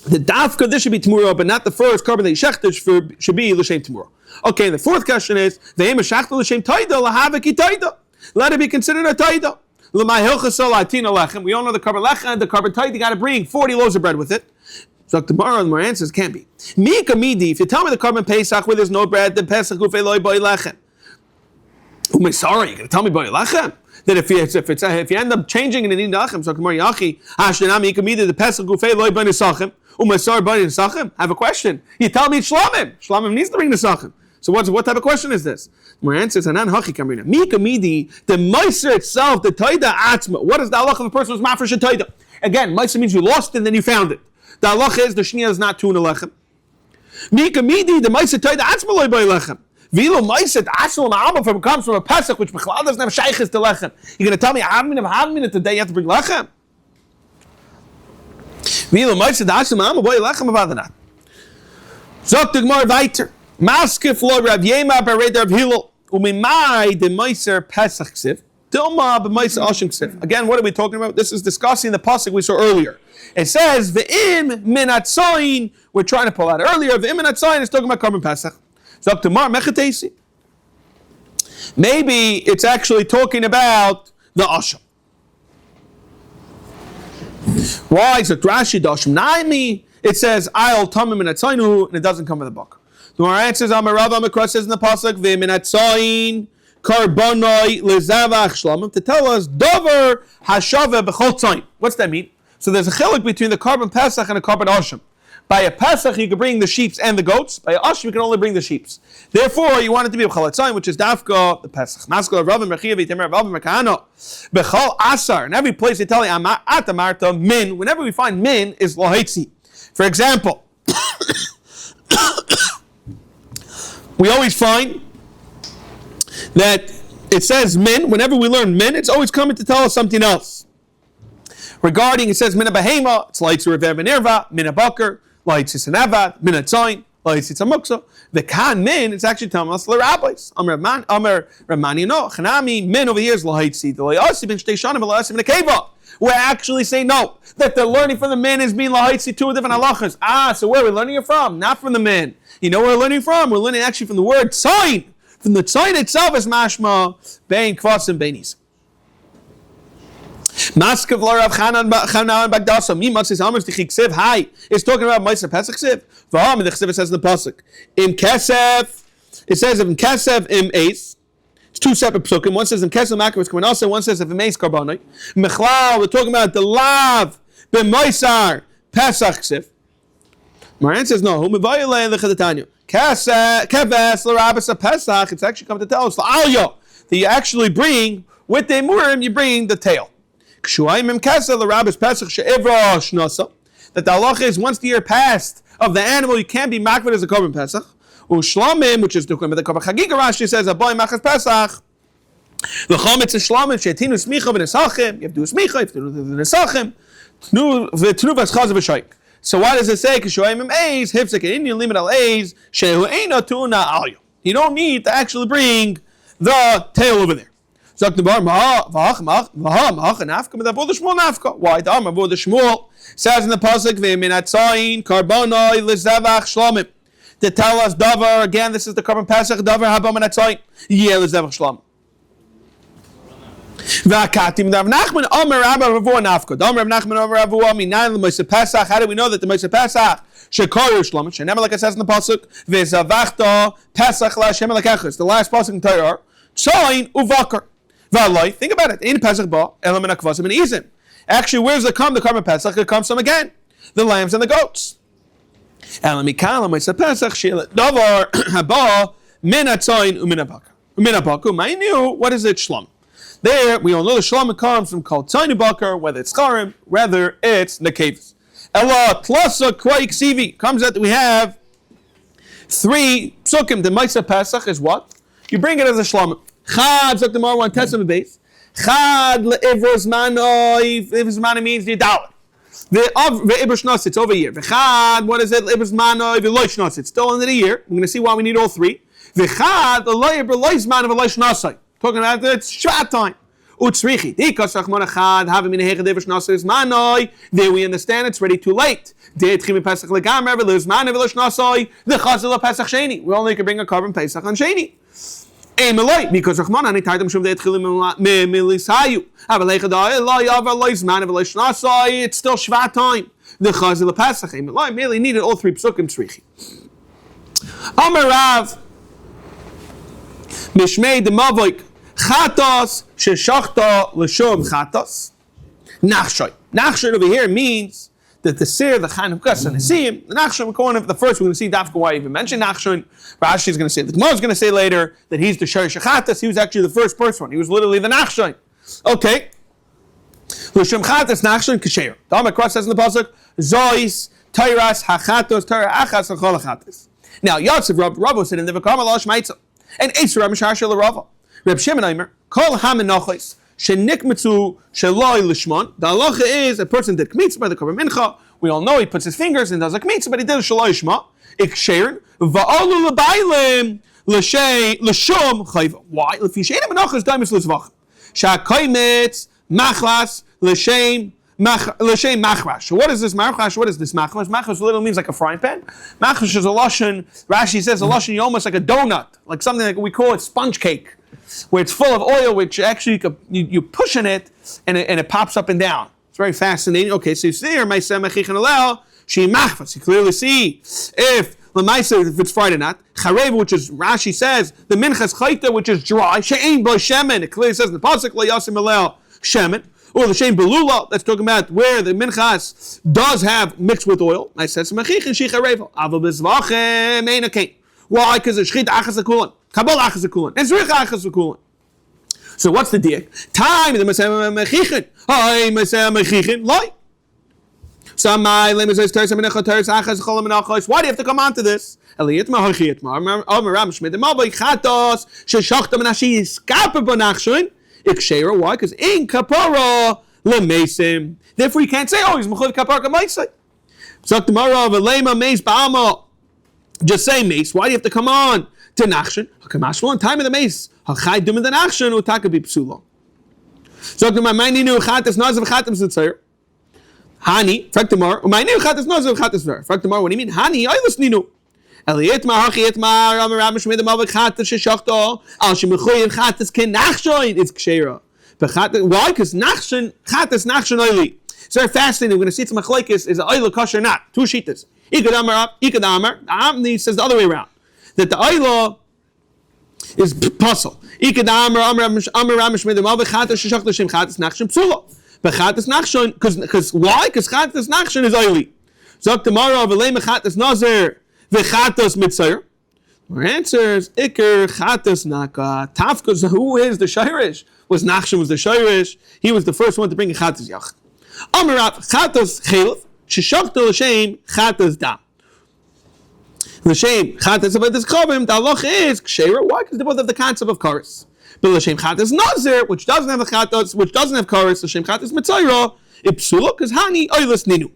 The dafka this should be tmura, but not the first carbon that yishachtish should be l'shem tmura. Okay, the fourth question is ve'im shachtel l'shem taida lahaviki taida. Let it be considered a taida. L'may hilchasol atina lechem. We all know the carbon lechem, the carbon taida. You got to bring 40 loaves of bread with it. So tomorrow, the more answers can't be. Mika midi. If you tell me the carbon pesach where there's no bread, then pesach gufei loy boy lechem. Sorry, you're going to tell me boy lechem? That if you end up changing and eating lechem, so tomorrow yachi hashnam mika midi the pesach gufei loy boy nesachem. Umasar boy nesachem. I have a question. You tell me it's shlamim. Shlamim needs to bring nesachem. So what type of question is this? More answers. Hanan hachi kamrina. Mika midi the meiser itself, the taida atzma. What is the halach of a person who's mafresh a taida? Again, meiser means you lost it and then you found it. The halach is the shnia is not tuna lechem. Mika midi the meiser taida atzma loy boy lechem. Vilo meiser atzma ma'ama comes from a pesach which b'chlal doesn't have shayches to lechem. You're going to tell me havmin today you have to bring lechem? Vilo meiser atzma ma'ama boy lechem about that. Zok the Gemara weiter. Maskef lo Rav Yema b'rei Rav Hillel umimai the meiser pesach ksiv dilma b'meiser ashim ksiv. Again, what are we talking about? This is discussing the pasuk we saw earlier. It says v'im minatzayin. We're trying to pull out earlier. V'im minatzayin is talking about carbon pesach. So up to Mar mechatesi. Maybe it's actually talking about the asham. Why is it Rashi dasham naimi? It says I'll tamim minatzayinu, and it doesn't come in the book. So our answers are Rav Amikra says in the pasuk v'minatzayin karbonoi lezavach shlamim to tell us dover hashave b'chol tzayin. What's that mean? So there's a chiluk between the carbon pesach and a carbon asham. By a pesach you can bring the sheep and the goats. By a asham you can only bring the sheep. Therefore you want it to be b'chol tzayin, which is dafka the pesach. Maskal Rav Mechiv v'temer Rav Mekano b'chol asar. In every place they tell you at the marta min. Whenever we find min is lohaitzi. For example. We always find that it says min. Whenever we learn min, it's always coming to tell us something else. Regarding, it says min behema, it's lights rever minerva, min bakar, lights isanava, min atzayin, lights itzamuksa. The kan min, it's actually telling us the rabbis. Amar Ramani no, chanami min over here is lahaitzi. The layasi ben shtei shanim layasi ben akeva. We're actually saying no, that the learning from the min is being lahaitzi two different halachas. So where are we learning it from? Not from the min. You know where we're learning from? We're learning actually from the word tzayin. From the tzayin itself is mashma bein kvas and beinis. Maskav l'Rav Chanan Bagdasa Mimas is Amos Dichiksev. Hi, it's talking about Meiser Pesach Siv. V'ham the Chsev says in the pasuk. Im Kesef, it says im Kesef im Eis. It's two separate psukim. One says im Kesef Makavis Kamenasa. One says im Eis Karbonai. Mechlal, we're talking about the lav b'Meiser Pesach Siv. Maran says no. Who mevayilei lechadatanya? Keves l'Rabbis Pesach. It's actually coming to tell us la'alyo that you actually bring with the murim. You bring the tail. That the halacha is once the year passed of the animal, you can't be makvid as a korban pesach. Ushlamim, which is the korban chagiga. Rashi says a boy machas pesach. The chometz is shlamim she'tinu smicha v'nesachim. You have to do smicha, you have to do nesachim. Tnu v'tnu v'schaz v'shaik. So why does it say kishoyim im eis hifzik in Indian limit al eis shehu eina tuna alyu? You don't need to actually bring the tail over there. Why? The Amar Avodah Shmuel says in the pasuk v'minatzayin karbonoi lezevach shlomim to tell us davar again. This is the carbon pesach davar haba minatzayin yeh lezevach shlomim. V'akatim Rav Nachman Amar Rabba Ravua Nafka. Amar Rav Nachman Amar Ravua Minayin l'Moshe Pesach. How do we know that the Moshe Pesach shekaru shlomim? Shenever like it says in the pasuk v'zavachta pesach la'Hashem elokechus. The last pasuk in Torah tzayin uvakar. Think about it. In Pesach ba elam and akvasim and izim. Actually, where does it come? The carbon Pesach it comes from again, the lambs and the goats. Elam mikala ma'isa Pesach she'el davar haba min atzayin umin abakar. What is it, shlom? There, we all know the shlom comes from called tiny bakar, whether it's charim, whether it's nekevus. Ella tlasa kwai ksivi comes out that we have 3 psukim. The Maisa Pesach is what? You bring it as a shlom. Chad, Zok the Mar, 1 Tesam base. Chad le'ivros manoi. Ivros manoi means the dollar. The Ibros Nos, it's over a year. Chad, what is it? Ibros manoi, v'loish nos, it's still under the year. We're going to see why we need all 3. Chad, the loy ibros manoi, v'loish nosai. Talking about it's Shvat time. Utzrichi. Dikos Rachman Achad, having in a hechad Ibros Nos is manoi. There we understand it's ready too late. The Pesach legamer, v'loish manoi, v'loish nosai. The Chazil Pesach Sheni. We only can bring a carbon Pesach on Sheni. Because Rahman and Titam Shum de Milisayu. It's still Shvat time. The Chazil Pesach. Merely needed all 3 psukim tzrichi. Amarav Mishmei de Mavoik Chatos Sheshachta L'Shum Chatos Nachshoy. Nachshoy over here means that the Sir, the Chanukah, and the Siyim, the Nachshon, we're going over the first, we're going to see Dafka why I even mentioned Nachshon. Rashi is going to say, the Gemara is going to say later that he's the Sharish Chatas, he was actually the first person, he was literally the Nachshon. Okay. L'Shem Chatas, Nachshon, Kasher. The Amar Cross says in the Pasuk, Zois, Tairas, Hachatos, Taira Achas, and Chol Chatas. Now, Yotzev Rabbo said in the V'kam Alosh Maitza, and Eitzer Ramashar Shel Rava. Reb Shimon Aimer, Kol HaMenochos, Shenikmitzu Sheloi Lishmon. The halacha is a person did kmitz by the Korban Mincha. We all know he puts his fingers and does a kmitz, but he did a Sheloi Shma. Iksherin va'olu lebailim l'shum chayva. Why? L'fishein menachas daimus l'zvachim. Sha'koymetz machlas l'shem machrash. So what is this machrash? What is this machrash? Machrash literally means like a frying pan. Machrash is a lashon. Rashi says a lashon almost like a donut, like something like we call it sponge cake, where it's full of oil, which actually you push in it and it pops up and down. It's very fascinating. Okay, so you see here, she machvas. You clearly see if it's fried or not. Charev, which is Rashi says the minchas chayta, which is dry. She'ein bo shemen. It clearly says in the pasuk la yasim alel shemen. Or the shein belula. That's talking about where the minchas does have mixed with oil. I said semachichin she charev. Aval bezvachem ein akain. Why? Because it's shchit achas akulan. Kabal achas akulan. And zrich achas akulan. So what's the deal? Time the Maseh Mechichin. Hi, Maseh Mechichin. Why? Why do you have to come on to this? Why? Because in kapara lemesim. Therefore, you can't say, "Oh, he's mechuyev kapara kamaisai." So tomorrow, v'leima meis ba'ama. Just say mace. Why do you have to come on to nachshon? Hakamashlo time of the mace. Hachai dum the nachshon utaka be psula. So tomorrow, my ninu chatas nazav chatas tzayir. Hani, frag tomorrow. My ninu chatas nazav chatas tzayir. Frag tomorrow. What do you mean? Hani, oilus ninu. Eliyetma hachiyetma ram shmei the mavik chatas sheshachto al shemechuyev chatas ken nachshon. It's kshera. Why? Because nachshon chatas nachshon oili. It's very fascinating. We're going to see it's machlekes is oil kosher or not. 2 shitas. Ikadamar. Amni says the other way around. That the oil is puzzle. Ikadamar amar ramish made the malvich chatas sheshachto shem chatas nachshon psula. But chatas nachshon because why? Because chatas nachshon is oily. Zok tomorrow v'lei mechatas nazir v'chatas mitzayir. Our answer is Iker chatas naka tafkos. Who is the shayrish? Was nachshon was the shayrish? He was the first one to bring a chatas yach. Amarat chatas chelif sheshachto l'shem chatas dam. L'shem chatas about this chavim. The halach is kshera. Why? Because they both have the concept of kares. But l'shem chatas nazir, which doesn't have the chatas, which doesn't have kares, l'shem chatas mitzayra, ipsula because hani oilus ninu.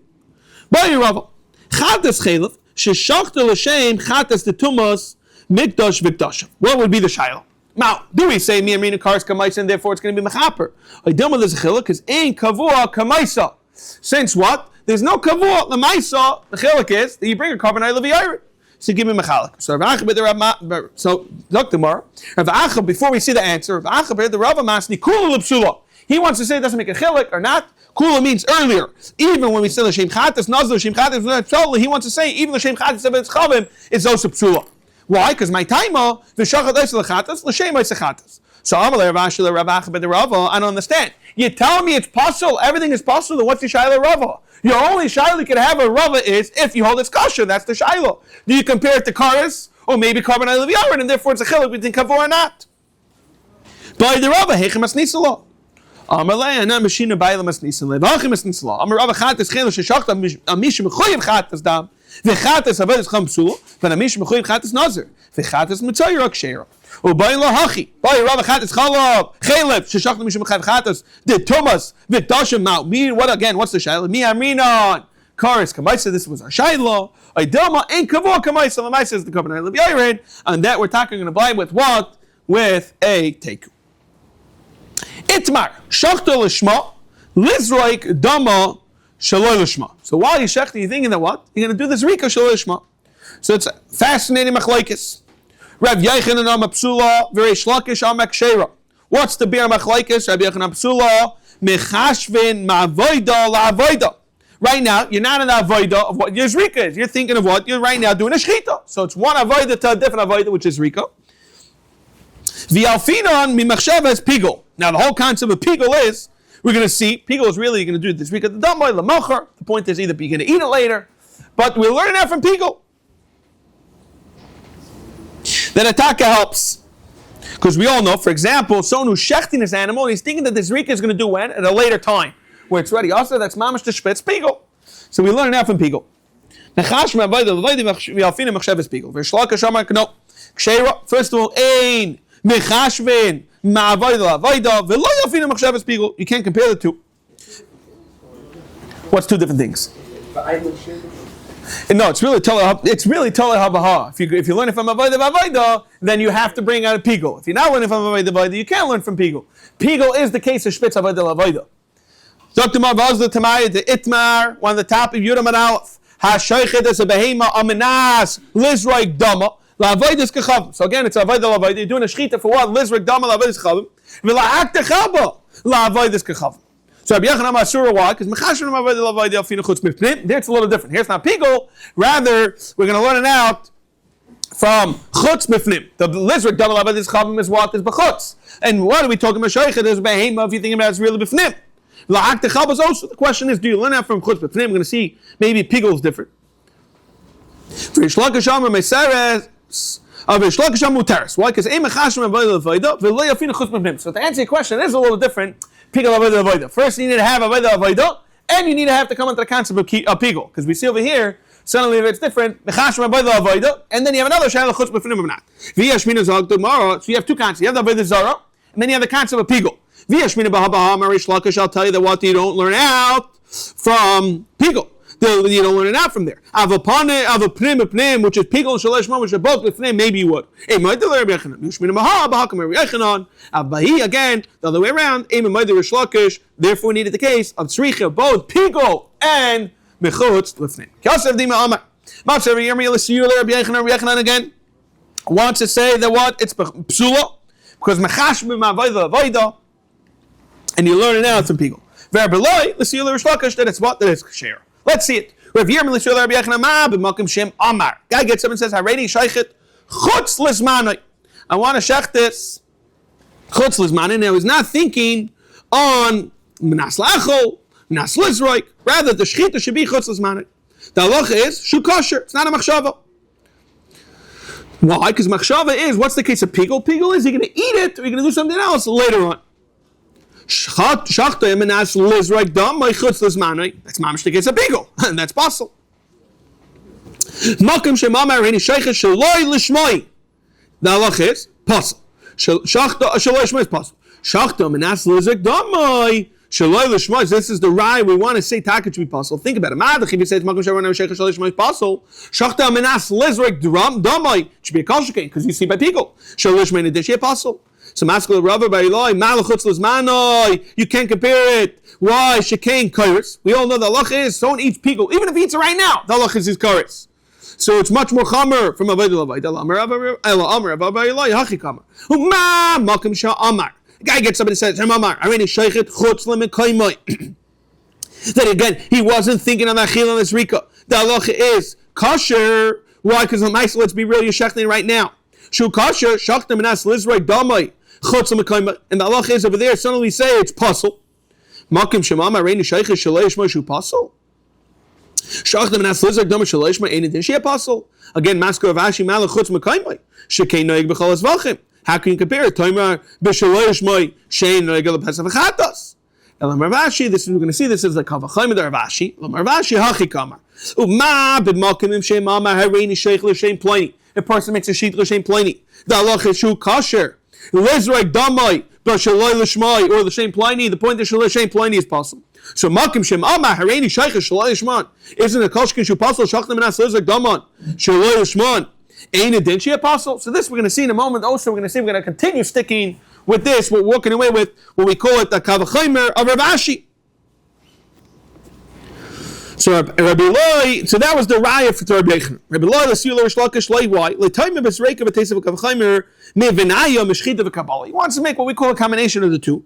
By Rava, chatas chelif sheshachto l'shem chatas the tumas mikdash vikdasha. What would be the shayla? Now, do we say mi amrina kares kamaisa and therefore it's going to be mechaper? I don't know there's a chiluk because ain't kavua kamaisa. Since what? There's no kavua lemaisa. The chiluk is that you bring a carbon oil of the so give me mechalik. So Dr. Mar, Rav Acha, before we see the answer, Rav Acha, the Rav Masni kula l'psula. He wants to say it doesn't make a chiluk or not. Kula means earlier. Even when we say l'shem chatas nazlo l'shem chatas psula, he wants to say even l'shem chatas of its chavim is also psula. Why? Because my taima v'shachat oisel chatas l'shem oisel chatas. So Amalei Rav Acha, Rav Acha, the Rava, I don't understand. You tell me it's possible, everything is possible. Then what's the shayla Rava? Your only shayla you can have a Rava is if you hold its kosher. That's the shayla. Do you compare it to kares or maybe carbon oil of yared, and therefore it's a chiluk between kavur or not? By the Rava, Hechem Asnisala. Amalei, and I'm Machine by the Masnisala. Zevachim Asnisala. Amar Rava Chatas Scheiner Sheshachta Amishim Mechoyev Chatas Dam. The Chatas Avodas Cham Psula, but Amishim Mechoyev Chatas Nazir. The Chatas Mitzayer Akshera. Ubayin Lahachi. By Rava Chatas Chalav. Chalev Sheshachta Mishim Mechoyev Chatas. The Thomas Vitashim Now. Me, what again? What's the Shaila? Me Aminon. Karis Kamaisa. This was our Shaila. Idilma ain't Kavor Kamaisa. Lamaisa is the Kabbalah Lev Yared. And that we're talking going to buy with what? With a teku. Itmar shachta lishma lizroik dama shaloi lishma. So while you're shechting, you're thinking that what? You're going to do this rika shaloi lishma. So it's fascinating machlekes. Rav Yehuda Spitz v'reish lakish amak sheira. What's the beer machlekes? Rav Yehuda Spitz mechashvin ma'avoida la'avoida. Right now, you're not in the avoida of what your rika is. You're thinking of what you're right now doing a shchita. So it's one avoida to a different avoida, which is rika. V'alfinon mimachshavas pigol. Now the whole concept of pigol is, we're going to see, pigol is really going to do this week at the damboy, the mocher. The point is either you're going to eat it later, but we'll learn that from pigol. Then ataka helps. Because we all know, for example, someone who's shechting his animal, and he's thinking that this rika is going to do when? At a later time, where it's ready. Also, that's mamash the spitz pigol. So we learn that from pigol. First of all, ein mechashvin ma'avoida la'avoida v'lo yafina machshavas pigol. You can't compare the two. What's two different things? No, it's really totally habaha. If you learn it from avoida v'avoida, then you have to bring out a pigol. If you're not learning from avoida v'avoida, you can't learn from pigol. Pigol is the case of spitz avoida la'avoida. Dr. Marvaz the Tamaya the Itmar on the top of Yudam and Aleph. HaShoichet is a behema aminas lizroik dama. So again, it's avodah la'avodah. You're doing a shchita for what? Lizrik dama la'avodah chavim. V'la'ak techaba la'avodah chavim. So Rabbi Yochanan Masura, why? Because mechashim avodah la'avodah alfina chutz mipnim. There it's a little different. Here it's not pigol. Rather, we're going to learn it out from chutz mipnim. The lizrik dama la'avodah chavim is what is b'chutz. And what are we talking about? Shoichet is behema. If you think about it, it's really b'fnim. La'ak techaba is also. The question is, do you learn out from chutz mipnim? We're going to see maybe pigol is different. V'rish lakasham Meseches. Why? Because so to answer your question, it is a little different. First, you need to have avodah, and you need to have to come into the concept of pigol, because we see over here suddenly it's different. And then you have another shayla chutz b'fnim not. So you have two concepts. You have the avodah zara, and then you have the concept of pigol. I'll tell you that what you don't learn out from pigol. You don't learn it out from there. Avapnim, which is pigol and shaleshma, which are both with name, maybe you would. Again, the other way around. Therefore, we needed the case of tzricha, both pigol and mechutz lifnim. Again wants to say that what? It's psula, because mechash b'ma'avodah, and you learn it out from pigol. Verbeloi, l'siyul rishlakish, that it's what? That it's kasher. Let's see it. Rav Yehuda guy gets up and says, "Haredi shaykhet chutz lizmanai." I want to shech this chutz lizmanai. Now he's not thinking on minas lachol, minas lizroik. Rather, the shechita should be chutz lizmanai. The halacha is shu kosher. It's not a machshava. Why? Because machshava is, what's the case of pigol? Pigol is, you're going to eat it or you're going to do something else later on. Shachta eminas lizroik dam my chutz lizmanai. That's mamish the case of pigol, and that's possible. Makom shemamar hini sheichet shaloi lishmoi. The halacha is possible. Shachta shaloi lishmoi is possible. Shachta eminas lizroik dam my shaloi lishmoi. This is the rye we want to say taka to be possible. Think about it. Madach if you say makom shemamar sheichet shaloi lishmoi is possible. Shachta eminas lizroik dam my should be a kol shekain because you see by pigol shaloi lishmoi in addition possible. So maskul rubber by Eloi, malachutz lizmanoi. You can't compare it. Why? Shekain kairis. We all know the halacha is someone eats pigol, even if he eats it right now. The halacha is his kairis. So it's much more chamer from avodah la'avodah. Amar by Eloi hachi chamer. Uma makom sha amar. The guy gets up and says, "Amar, I already sheichet chutz lemekaymoi." Then again, he wasn't thinking of achil on this rika. The halacha is kosher. Why? Because let's be real, you're shechting right now. Shu kosher shachtem minas lizroik damai. And the halacha is over there, suddenly we say it's puzzle. Makim shemama reini sheiches shalosh moshu puzzle. Shachtem minas lizroik damai shalosh ma ain't it she puzzle. Again, masker of ashi malachutz mekaymai. Shekei noig b'chol zevachim. How can you compare it? Toimar b'shalosh moi shein regel pesach v'chatos. And Rav Ashi, this we're going to see. This is the Kavachim of Rav Ashi. Rav Ashi hachi kamar. Uma b'makim shem ama hareini sheich l'shem pliny. A person makes a sheet l'shem pliny. The halach is shu kasher. Lezrei damai b'shaloi l'shmai or l'shem pliny. The point is l'shem pliny is possible. So makim shem ama hareini sheich shaloi l'shman. Isn't a kashkin shu possible? Shachtim and lezrei daman shaloi l'shman. Ain't a dinchi apostle. So this we're going to see in a moment. Also, we're going to continue sticking with this. We're walking away with what we call it the Kavachim of Rav Ashi. So Rabbi Loi, so that was the raya for Rabbi Yehuda. Rabbi Loi, the Seul Rish Lakish Loi, why? L'tayim b'sreika v'teisa v'Kavachim me'vinaya meshchita v'Kabbalah. He wants to make what we call a combination of the two.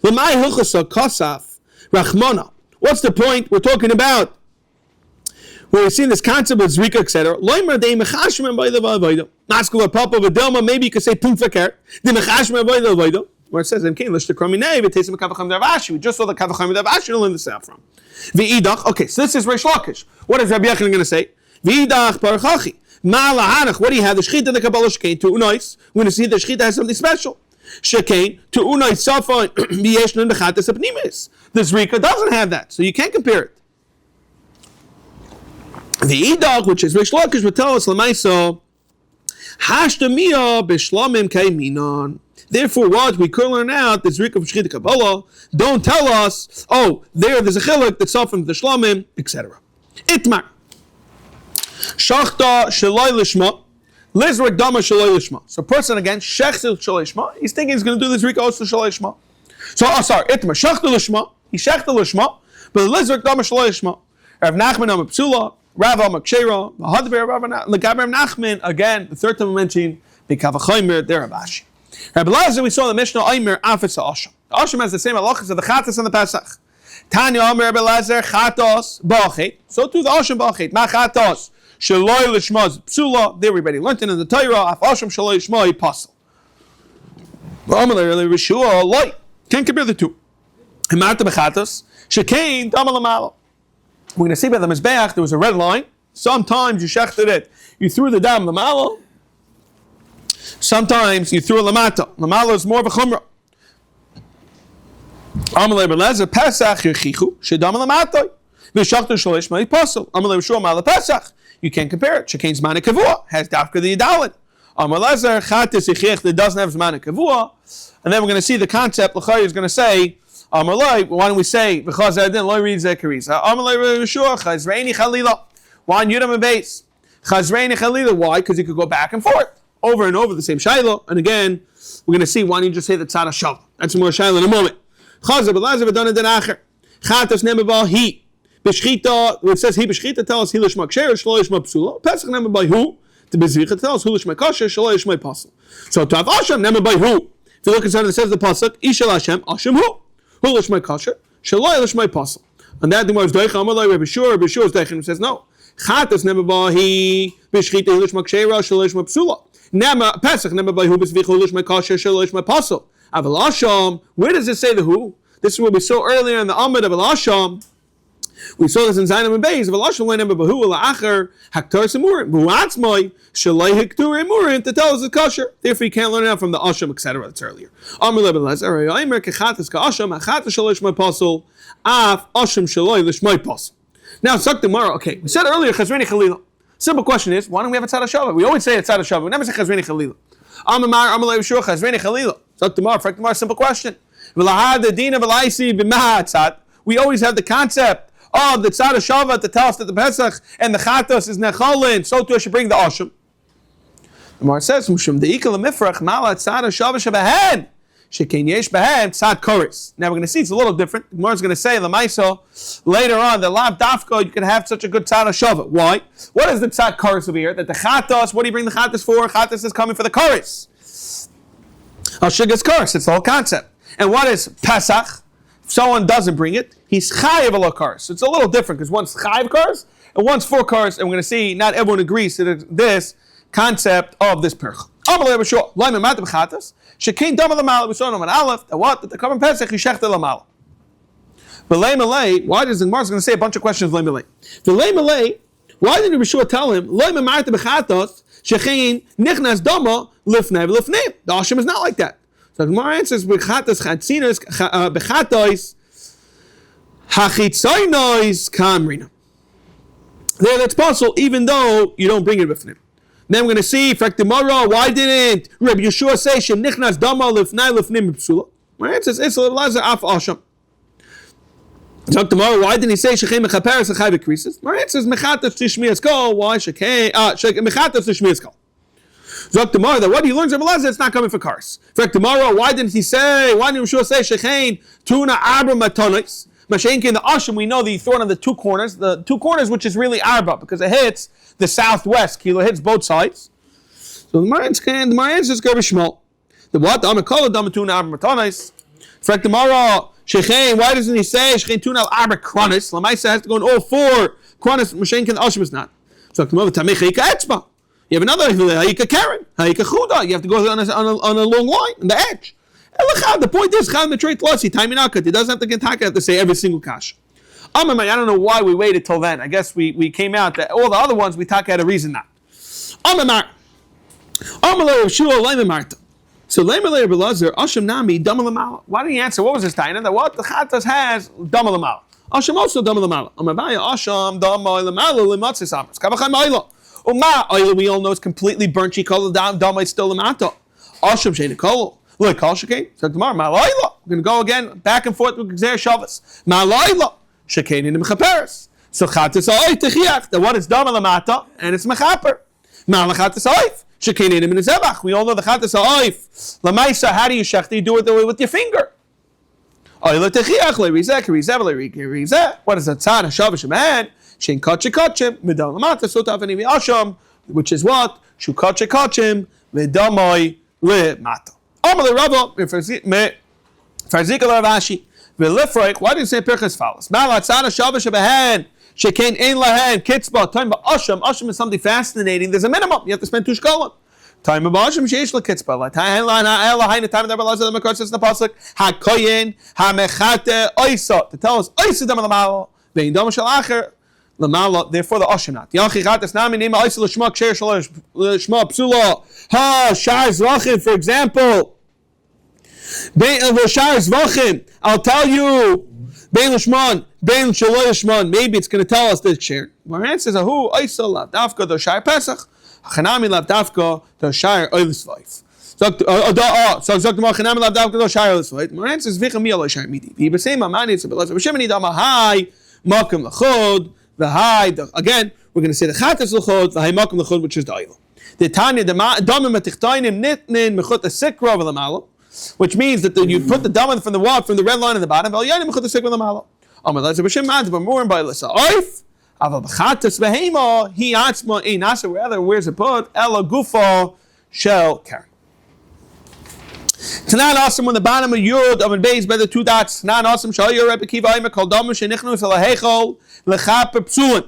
L'may hilchasa kasaf rachmana. What's the point we're talking about? Where we've seen this concept of Zrika, etc. Loimer de mechashmer by the vayda. Naskula papa v'delma. Maybe you could say pumfaker. De mechashmer by the vayda. Where it says in Kain lish the krominei v'tesim kavachim d'Avashi. We just saw the kavachim d'Avashi to learn this out from. V'idach. Okay, so this is Reish Lakish. What is Rabbi Yehuda going to say? V'idach parachachi. Ma lahanach. What do you have? The shechita the Kabbalah shekain to unais. We're going to see the shechita has something special. Shekain to unais safon v'yeshnon bechatas apnimis. The Zrika doesn't have that, so you can't compare it. The Idach, which is Reish Lakish, would tell us Lamaiso, Hashtamiya b'shlamim kaiminon. Therefore, what we could learn out the Zrika of Shechita Kabbalah. Don't tell us, there's a chiluk that's off from the shlamim, etc. Itmar Shachta shaloi lishma, Lizrak dama shaloi lishma. So, person again, Shechta shaloi lishma. He's thinking he's going to do the Zrika also shaloi lishma. So, Itmar Shachta lishma. He Shechta lishma, but Lizrak dama shaloi lishma. Rav Nachman am psula. Rav Amakshera, Mahadver Rav Nachman, again, the third time we mentioned, the Kavachim, there Rav Ashi. Rabbi Lazar, we saw the Mishnah, Aimer, Afis Asham. Asham has the same halachas of the Chatas and the Pesach. Tanya Aimer, Rabbi Lazar, Chatos, Ba'achet. So too the Asham Ba'achet. Ma Chatos, Shaloi Lishmaz, Psula. There everybody learned it in the Torah, Af Asham, Shaloi Lishmaz, Pasal. Amalei, Rishua, Loi. Can't compare the two. Himarta Bechatos, Shekain, Damalamalo. We're going to see by the Mizbeach, there was a red line. Sometimes you shechted it. You threw the dam lamalo. Sometimes you threw a lamata. Lamalo is more of a chumrah. Amalei b'lezer Pesach yerchichu shedam lamatoi. V'shachtu shalish ma'y pasel. Amalei b'shua ma'la Pesach. You can't compare it. Shekain zman kavua has dafka the yidalin. Amalei lezer chatis yichich that doesn't have zman kavua. And then we're going to see the concept. L'chari is going to say, Amalei, why don't we say because I didn't read Zechariah? Amalei Rishua Chazreini Chalila. Why on Yudam and Beis? Chazreini Chalila. Why? Because you could go back and forth, over and over the same Shiloh. And again, we're going to see. Why don't you just say the Tzad Hashav? That's more Shiloh in a moment. Chazar b'lazer v'dana denacher. Chatas nemabal he b'shchita. When it says he b'shchita, tell us he lishma ksher shlo lishma psula. Pesach nemabal who to b'zricha tell us who lishma kasher shlo lishma pasal. So to have Hashem nemabal who. If you look inside, it says the pasuk Ishal Hashem Hashem who. Who lishmai kasher? Shaloi lishmai pasal. And that the Gemara is doicha. Amalei Rabbi Shur is doicha. Says no. Chatas nebabahi b'shchita lishmai kshera shaloi lishmai psula. Nema Pesach nebabahi hu b'zvichu lishmai kasher shaloi lishmai pasal. Aval Asham. Where does it say the who? This is what we saw earlier in the Amud of Aval Asham. We saw this in Zainam and Beis. Aval Asham loy nebabahu la'acher haktar semurim bu'atzmai shaloi haktur emurim to tell us the kasher. Therefore, you can't learn it out from the Asham, etc. That's earlier. Amr lebelezer aymer kechatas ka'asham achatas shaloi lishmai pasal af Asham shaloi lishmai pasal. Now, Sak tomorrow. Okay, we said earlier Chazreini Chalila. Simple question is, why don't we have a Tzad Hashavah? We always say a Tzad Hashavah. We never say Chazreini Chalila. Amar Amalei Shur Chazreini Chalila. Sak tomorrow. Simple question. We always have the concept of the Tzad Hashavah to tell us that the Pesach and the Chatos is Necholin. So too I should bring the Asham. The Gemara says, Mushum de'ikal mifrach mala Tzad Hashavah shebahen. Shekein yesh bahen tzad koris. Now we're going to see it's a little different. The Gemara is going to say the Maiso later on the lav dafka you can have such a good tzad hashava. Why? What is the tzad koris over here? That the chatos. What do you bring the chatos for? Chatos is coming for the koris. Hashigas koris. It's the whole concept. And what is Pesach? If someone doesn't bring it, he's chayiv ala koris. It's a little different because one's chayiv koris and one's for koris. And we're going to see not everyone agrees to this concept of this perch. Amalei b'shua loy memat b'chatos. Shekein dama l'mala. We saw in Aleph that what? That the Korban Pesach yishechta l'mala. V'lei malei. Why does the Gemara going to say a bunch of questions? V'lei malei. V'lei malei. Why didn't Yeshua tell him loy memat b'chatos shechein nichnas dama lifnei v'lifnei. The asham is not like that. So the Gemara answers, bechatas chatzinos bechatois hachitzoynois kamrina. There, that's possible, even though you don't bring it with him. Then we're going to see, why didn't Rabbi Yeshua say, Shenichnas dama lifnei lifnim b'psula? My answer is, it's lazer af asham. Talk tomorrow, why didn't he say, Shechem mechaperes achai v'krisis? My answer is, mechatas tishmias kol. Why Shechem, mechatas tishmias kol. Talk tomorrow, that what he learns of lazer, it's not coming for cars. In fact, tomorrow, why didn't Yeshua say, Shechem tuna abra matonis? Mashenki in the asham, we know the thorn on the two corners, which is really arba, because it hits the southwest, kilo hits both sides. So the Maran's is going to be shmol. The what? The amakol damatuna arba matanis. In fact, tomorrow, shechein, why doesn't he say shechein tuna arba kronis? Lamaisa has to go in all four kronis. Mashenki in the asham is not. So tomorrow, tamecha ika etzba. You have another hayika karen, hayika chuda. You have to go on a long line on the edge. The point is, he doesn't have to get taka to say every single kash. I don't know why we waited till then. I guess we came out that all the other ones we taka had a reason not. So why didn't he answer? What was his taina? That what the chatas has dama l'mala. Asham also dama l'mala. Asham dama l'mala l'matzis amers. Kavachai ma'ila. We all know it's completely burnt. She called it down. Dama is still l'mata. Asham she'ena kol. Look, Kal Shekain. So tomorrow, Malayla. We're going to go again, back and forth with Gzer Shabbos. Malayla. Shekain in the Mechaperes. So Chatas Oif Techiach. The one is Dama Lamata, and it's Mechaper. Malachatas Oif. Shekain in the Zevach. We all know the Chatas Oif. Lamaisa, how do you shechti? You do it the way with your finger. Oila Techiach. Le Rizek, Rizek, Le Rizek. What is a Tzad? Shabbos Sheman. Shein Kotche Kotchem. Medam Lamata. Sotaf and Ivi Asham. Which is what? Shu Kotche Kotchem. Medamoi Le Mata. Why do you say Pirchas Falas? Asham is something fascinating. There's a minimum. You have to spend 2 shkolim. Time of Asham sheish lekitzba. Hakoyin hamechate oisa to tell us oisa dam lamalo vein dam shel acher lamalo. Therefore, the Asham not. Yachi chatas nami nima oisa l'shma ksher shma psula. Ha shar Zevachim, for example. I'll tell you, maybe it's going to tell us this share. My answer is, Ahu, Aisa lav dafka do shire Pesach, Hanami lav dafka do shire oilis life. So Zokdama Hanami lav dafka do shire oilis life. My answer is, Vichami alo shire midi. He be saying, Mamani, it's a bit less of a shemini dama high, Makam lachod, the high, again, we're going to say the Chatas lachod, the high Makam lachod, which is the oil. The Tanya, the Damim atichtainim nitnin mechut a sikra v'lamalo. Which means that you put the daman from the red line in the bottom. Where's it put? Ela gufa shel karen. Tanan awesome on the bottom of Yud of Beis by the 2 dots. Tanan awesome shal Yor Rebbe Kiva Aimer kol damu shenichnu fel hechol lechaper psuin.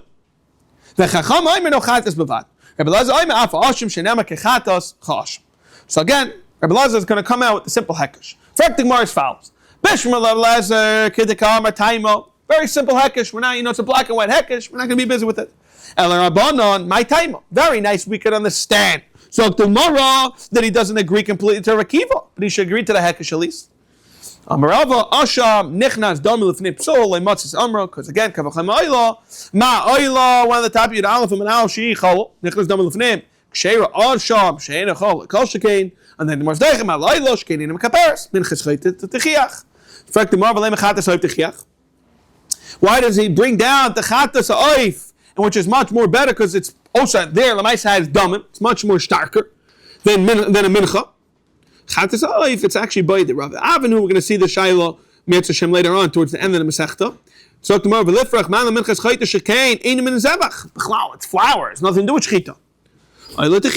Vechacham Aimer no chatas bevad. Rebbe Lazar Aimer af ashim shenema kechatas chashim. So again, Rabbi Lazar is going to come out with the simple hekesh. Fact the Gemara as follows: Bishmer Rabbi Lazar kidekam taimo. Very simple hekesh. We're not, it's a black and white hekesh. We're not going to be busy with it. El Rabbanon my taimo. Very nice. We could understand. So tomorrow that he doesn't agree completely to Rakiva, but he should agree to the hekesh at least. Amarava Asham Nichnas Domil Fnip Psol Matzis Amra, because again Kavachim Oila Ma Oila, one of the top Yud Aleph and Al Shi Chol Nichnas Domil Fnip Kshera Asham Sheina Chol Kol Shekain. And then the Mazdechem Alaylo Shkein in Kaparis Minchas Chayt Techiach. In fact, the Marvel Mechatas Oif Techiach. Why does he bring down the Chatas Oif, and which is much more better because it's also there. Lamaisa has Daman. It's much more starker than a Mincha. Chatas Oif. It's actually by the Rav Avinu. We're going to see the Shaila Meseches later on towards the end of the Masechta. So the Marvel Lifrach Man Minchas Chayt Shekain Ein Min Zevach. It's flowers. Nothing to do with Shechita. What's the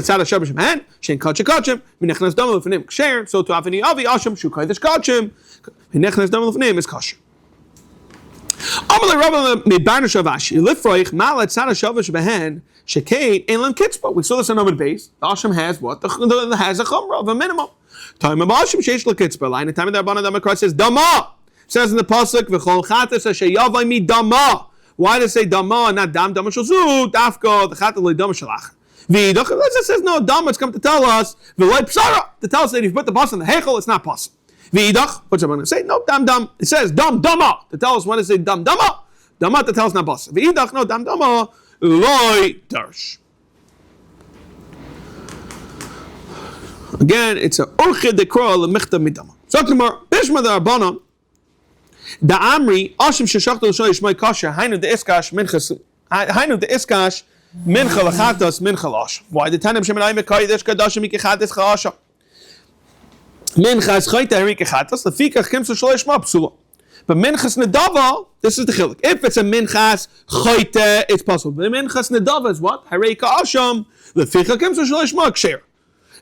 tzad of Shabbos Sheman? Shein kachim kachim. V'nechnas dama l'fnim ksher. So to avini avi asham shu kodesh kachim. V'nechnas dama l'fnim is kosher. Amalei Rabba midbarna shavashi lifroich malat tzad of Shabbos Sheman shekain ein lam kitzba. We saw this on Amud Beis. The asham has what? The has a chumrah of a minimum. Time of asham sheish l'kitzba. Line time of the Rabbanan Damakar says dama. Says in the pasuk v'chol chatas asher yavai mi dama. Why does it say dama, not dam? Dama shalzu, dafka, the chata dama shalach. V'idach, it says no, dama, it's come to tell us, v'loy psara, to tell us that if you put the bus in the hechel, it's not possible. V'idach, what's I'm going to say? No, dam. It says dam, dama, to tell us when it says dam, dama. Dama, to tell us not bus. V'idach, no, dam, dama, loy darsh. Again, it's a orchid dekro lemichta midama. So tomorrow, bishma the arbana, the amri ashim sheshachto l'shoy shmoi kasher hainu de iskash minchas mincha lachatas mincha lash. Why the tanim shemenai mekaydesh kadashim ikechates chaasha minchas chayta herikechatas lefikach kimsu shloy shma psula. But minchas nedava, this is the chiluk. If it's a minchas chayta, it's possible. But minchas nedava is what? Hereka asham lefikach kimsu shloy shma ksher.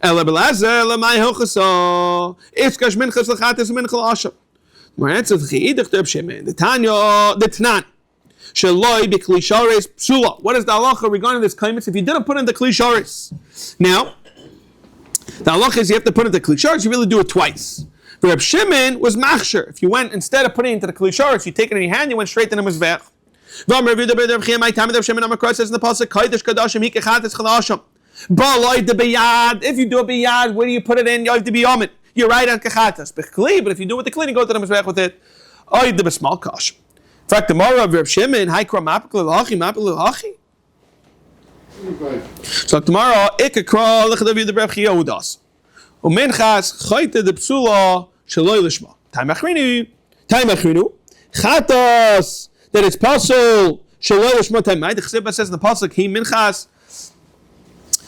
Ela belazer lemay hochaso. Iskash minchas lachatas mincha lash. More answer to the Shemen. The Tanya, the Tnan. Shaloi be klisharis psula. What is the halacha regarding this kaimitz if you didn't put in the klisharis? Now, the halacha is you have to put in the klisharis, you really do it twice. But Reb Shimon was machsher. If you went, instead of putting it into the klisharis, you take it in your hand, you went straight to the mizvech. Rav Yehuda Spitz says in the pasuk, Kaidesh Kadashim Hikechates Chalashim. Ba'aloi de biyad. If you do a biyad, where do you put it in? You have to be omid. You're right on kechatas. But if you do it with the clean, you go to the mizvech with it. Oh, the besmal kash. In fact, the Mara of Reb Shimon, Haikra Mapikul Hachi. So tomorrow, Ikakra Lechadav the Rav Yehuda. Uminchas Chayte de Psula Shaloi Lishma. Time Achrinu. Chatas that it's pasul Shaloi Lishma Time. The Chesibah says in the pasuk He Minchas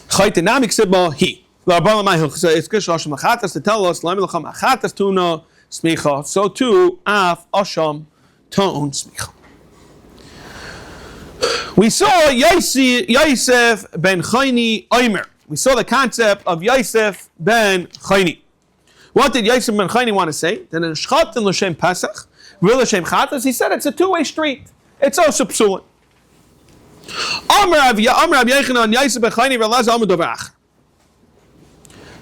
Chayte Namik Sibah He. It's good Shloshim Lachatas to tell us Lami Lacham Achatas Tuna Smicha. So too Af Asham Ton Smicha. We saw Yosef ben Chaini Omer. We saw the concept of Yosef ben Chaini. What did Yosef ben Chaini want to say? That in Shchat and L'Shem Pesach, Real L'Shem Chatas, he said it's a two-way street. It's also psulin. Omer Rav Yechanan Yosef ben Chaini Relaz Amud Dovach.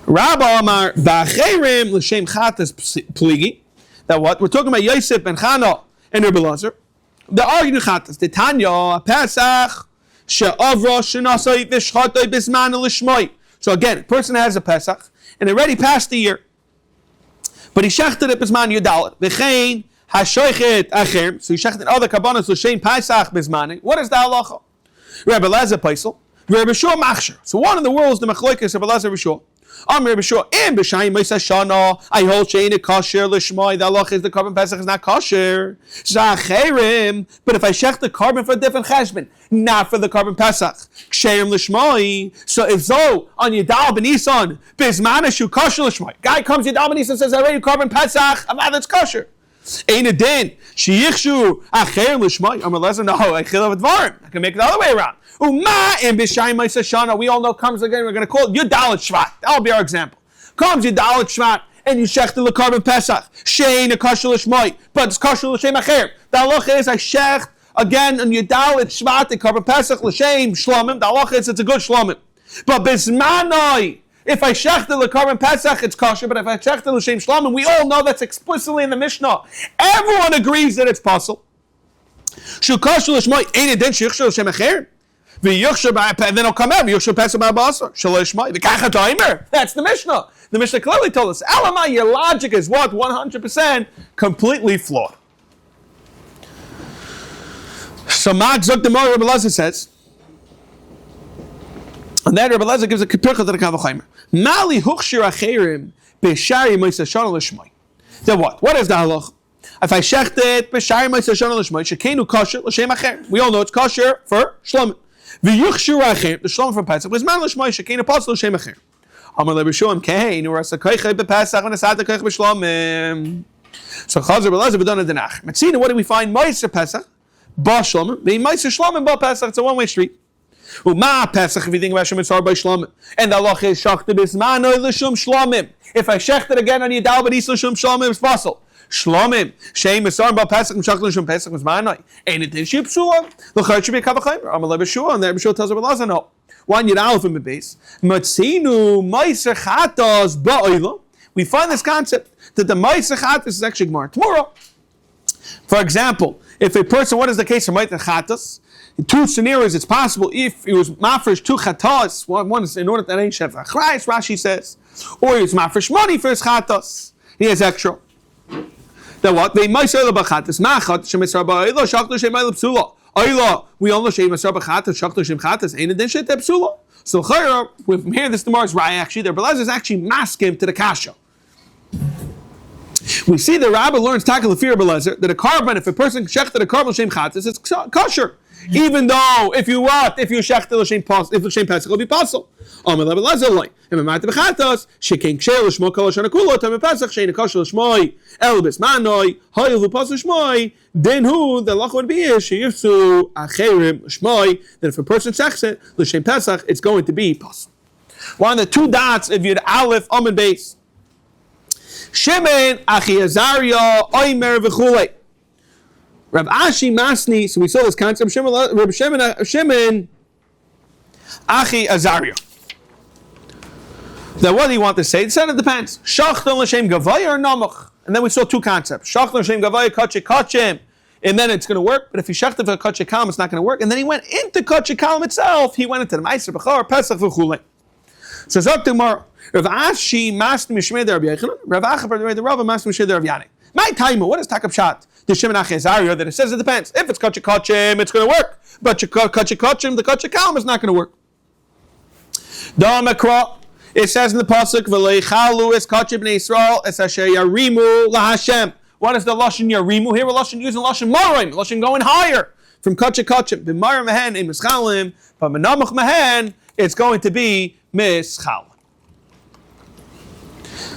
Rabba Amar Ba'acherim L'Shem Chatas Pligi. That what? We're talking about Yosef ben Chana and Rebbe Lazar. The argument Chatas. The Tanya Pesach She'avra Shenasai V'Shchatoi Bisman L'Shmoi. So again, a person has a Pesach and already passed the year, but he shechted it Bisman Yudalet. V'chein Hashoichet Acher. So he shechted other kabbanas L'Shem Pesach Bismani. What is the halacha? Rebbe Lazar Paisel. Rebbe Shua Machsher. So one of the worlds the Machloikas Rebbe Lazar Rishua. Rebbe Shua and B'Shayim Moshe Shana. I hold she'ein kosher l'shmoi. The halacha is the carbon Pesach is not kosher. Zacherim. But if I shech the carbon for a different cheshbon, not for the carbon Pesach, ksherim l'shmoi. So if so on Yidal B'Nisan Bismana Shu kosher l'shmoi. Guy comes Yidal B'Nisan says I already carbon Pesach. I'm that's kosher. Ain't a din. Sheyichshu acherim l'shmoi. I'm a lesson. No, I chilav dvarim. I can make it the other way around. Uma and B'Shayim Moshe Shana. We all know comes again. We're going to call it Yudalet Shvat. That'll be our example. Comes Yudalet Shvat and you shech the carbon Pesach. Shein a kosher l'shmoi, but it's kosher l'shem acher. The halacha is I shech again on Yudalet Shvat the carbon Pesach l'shem shlomim. The halacha is it's a good shlomim. But bismanoi, if I shech the carbon Pesach, it's kosher. But if I shech the l'shem shlomim, we all know that's explicitly in the Mishnah. Everyone agrees that it's possible. Shu kosher l'shmoi ain't it then shech l'shem acher. And then it'll come out. That's the Mishnah. The Mishnah clearly told us, Elamai, your logic is what? 100% completely flawed. So Mag Zuk the Rebbe Lezer says, and then Rebbe Lezer gives a kapircha to the Kavachaimer. Mali huchshir acherim b'shari Moshe Shana l'shmoi. Then what? What is the halach? If I shecht it b'shari Moshe Shana l'shmoi, shekenu kosher l'shem acher. We all know it's kosher for shlomim. V'yuchshir acher, the shlomim from Pesach, b'zman l'shmoi, shekenu apostle l'shem acher. Amar le'Rishoim kein, u'rasa koichei b'Pesach, v'nesat koich b'shlomim. So Chazar b'Lezer b'dona denach. Metzina, what do we find? Moshe Pesach, ba shlomim, v'Moshe shlomim ba Pesach. It's a one-way street. Uma Pesach, if you think about Shem Mitzvah by Shlomim. And the halacha is shachta bismanoi l'shum shlomim. If I shecht it again on Yidal b'nis l'shum shlomim, it's possible. Shlomim, Shem Mitzvah by Pesach, Meshach l'shum Pesach bismanoi. Ain't it this ship psula? L'chayr should be a kavachaymer. Amar le'Beshua, and the Beshua tells her B'Lazar, no. One Yidal from the base. Matzinu meiser chatos ba'oila. We find this concept that the meiser chatos is actually Gemara tomorrow. For example, If a person, what is the case of Ma'at Chatas? In two scenarios, it's possible if it was mafresh two chatas, one is in order that ain't shef achrayis, Rashi says, or it's mafresh money for his chatas. He has extra. Then what? They might say the bachatas machat shemisar ba'ilo shachto shemayla psula. Ayla we all know shemisar bachatas shachto shem chatas ain't a din shet psula. So chayra with here this tomorrow's raya actually there, but is actually maskim to the kasha. We see the rabbi learns tackle the fear belezer that a carbon, if a person shechted a carbon shem chatas, it's kosher. Even though if you shechted l'shem pesach, if l'shem pesach will be possible. Amar Rabbi Lezer loy. If Ma'at b'chatas shekein ksher l'shmo kol hashana kulo tam pesach shein kosher l'shmoi el bismanoi hayil v'pasel shmoi. Then who the law would be is sheyifsu acherim shmoi that if a person shechs it l'shem pesach it's going to be possible. One of the two dots if you'd aleph amid base. Shimon achi Azaria oimer v'chulei. Rav Ashi Masni, so we saw this concept. Rav Shimon Achi Azaria. Now, what do you want to say? It said it depends. Shachton l'shem gavaya or namach. And then we saw two concepts. Shachton l'shem gavaya kachim, and then it's going to work. But if you shachton for kachim kalam, it's not going to work. And then he went into kachim kalam itself. He went into the ma'aser b'chor pesach v'chulei. So Zok tomorrow. Rav Ashi Masni mishmei Rav Yehuda. Rav Acha the Rav Masni mishmei Rav Yanni. My timer. What is takap shat? The Shimon Achi Azaria that it says it depends. If it's kachim kachim, it's going to work. But kachim kachim, the kachim kalam is not going to work. Damakra. It says in the pasuk, "V'leichalu es kachim bnei Yisrael es asher yarimu laHashem." What is the lashon yarimu? Here we're using lashon morim, lashon going higher from kachim kachim. B'marim mehen in mischalim, but menamach mehen it's going to be mischal.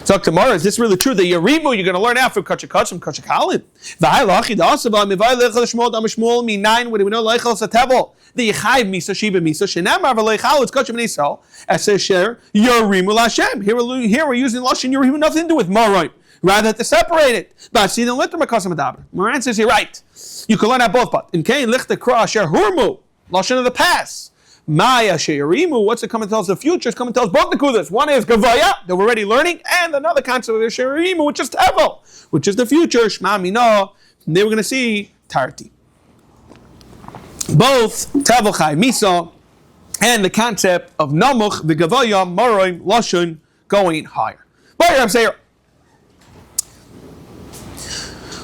So tomorrow, is this really true? The yarimu you're going to learn out from kachim kachim, kachim kalim. V'ha'lachi da'asava mivay lechal shmol damishmol minayin. What do we know? Lechal satevel. The Yechayv Misa Shiba Misa Shenamar V'Leichal it's Kachim Nisrael Asher Yarimu Lashem. Here we're using Lashon Yarimu, nothing to do with Moray. Rather to separate it. But see the Litter Makasam Adaber. Moran says you're right. You can learn out both. But in Kain Lichter Kra Asher Hurmu Lashon of the past. Maya Sheyarimu. What's it coming to tell us? The future is coming to tell us both the kudas. One is Gavaya that we're already learning, and another concept of Sheyarimu, which is Tevel, which is the future. Shema Mina. And then we're going to see Tarti. Both Tevel Chai Misa and the concept of Namuch, the Gavaya, Morim, Lashon, going higher. But I'm saying,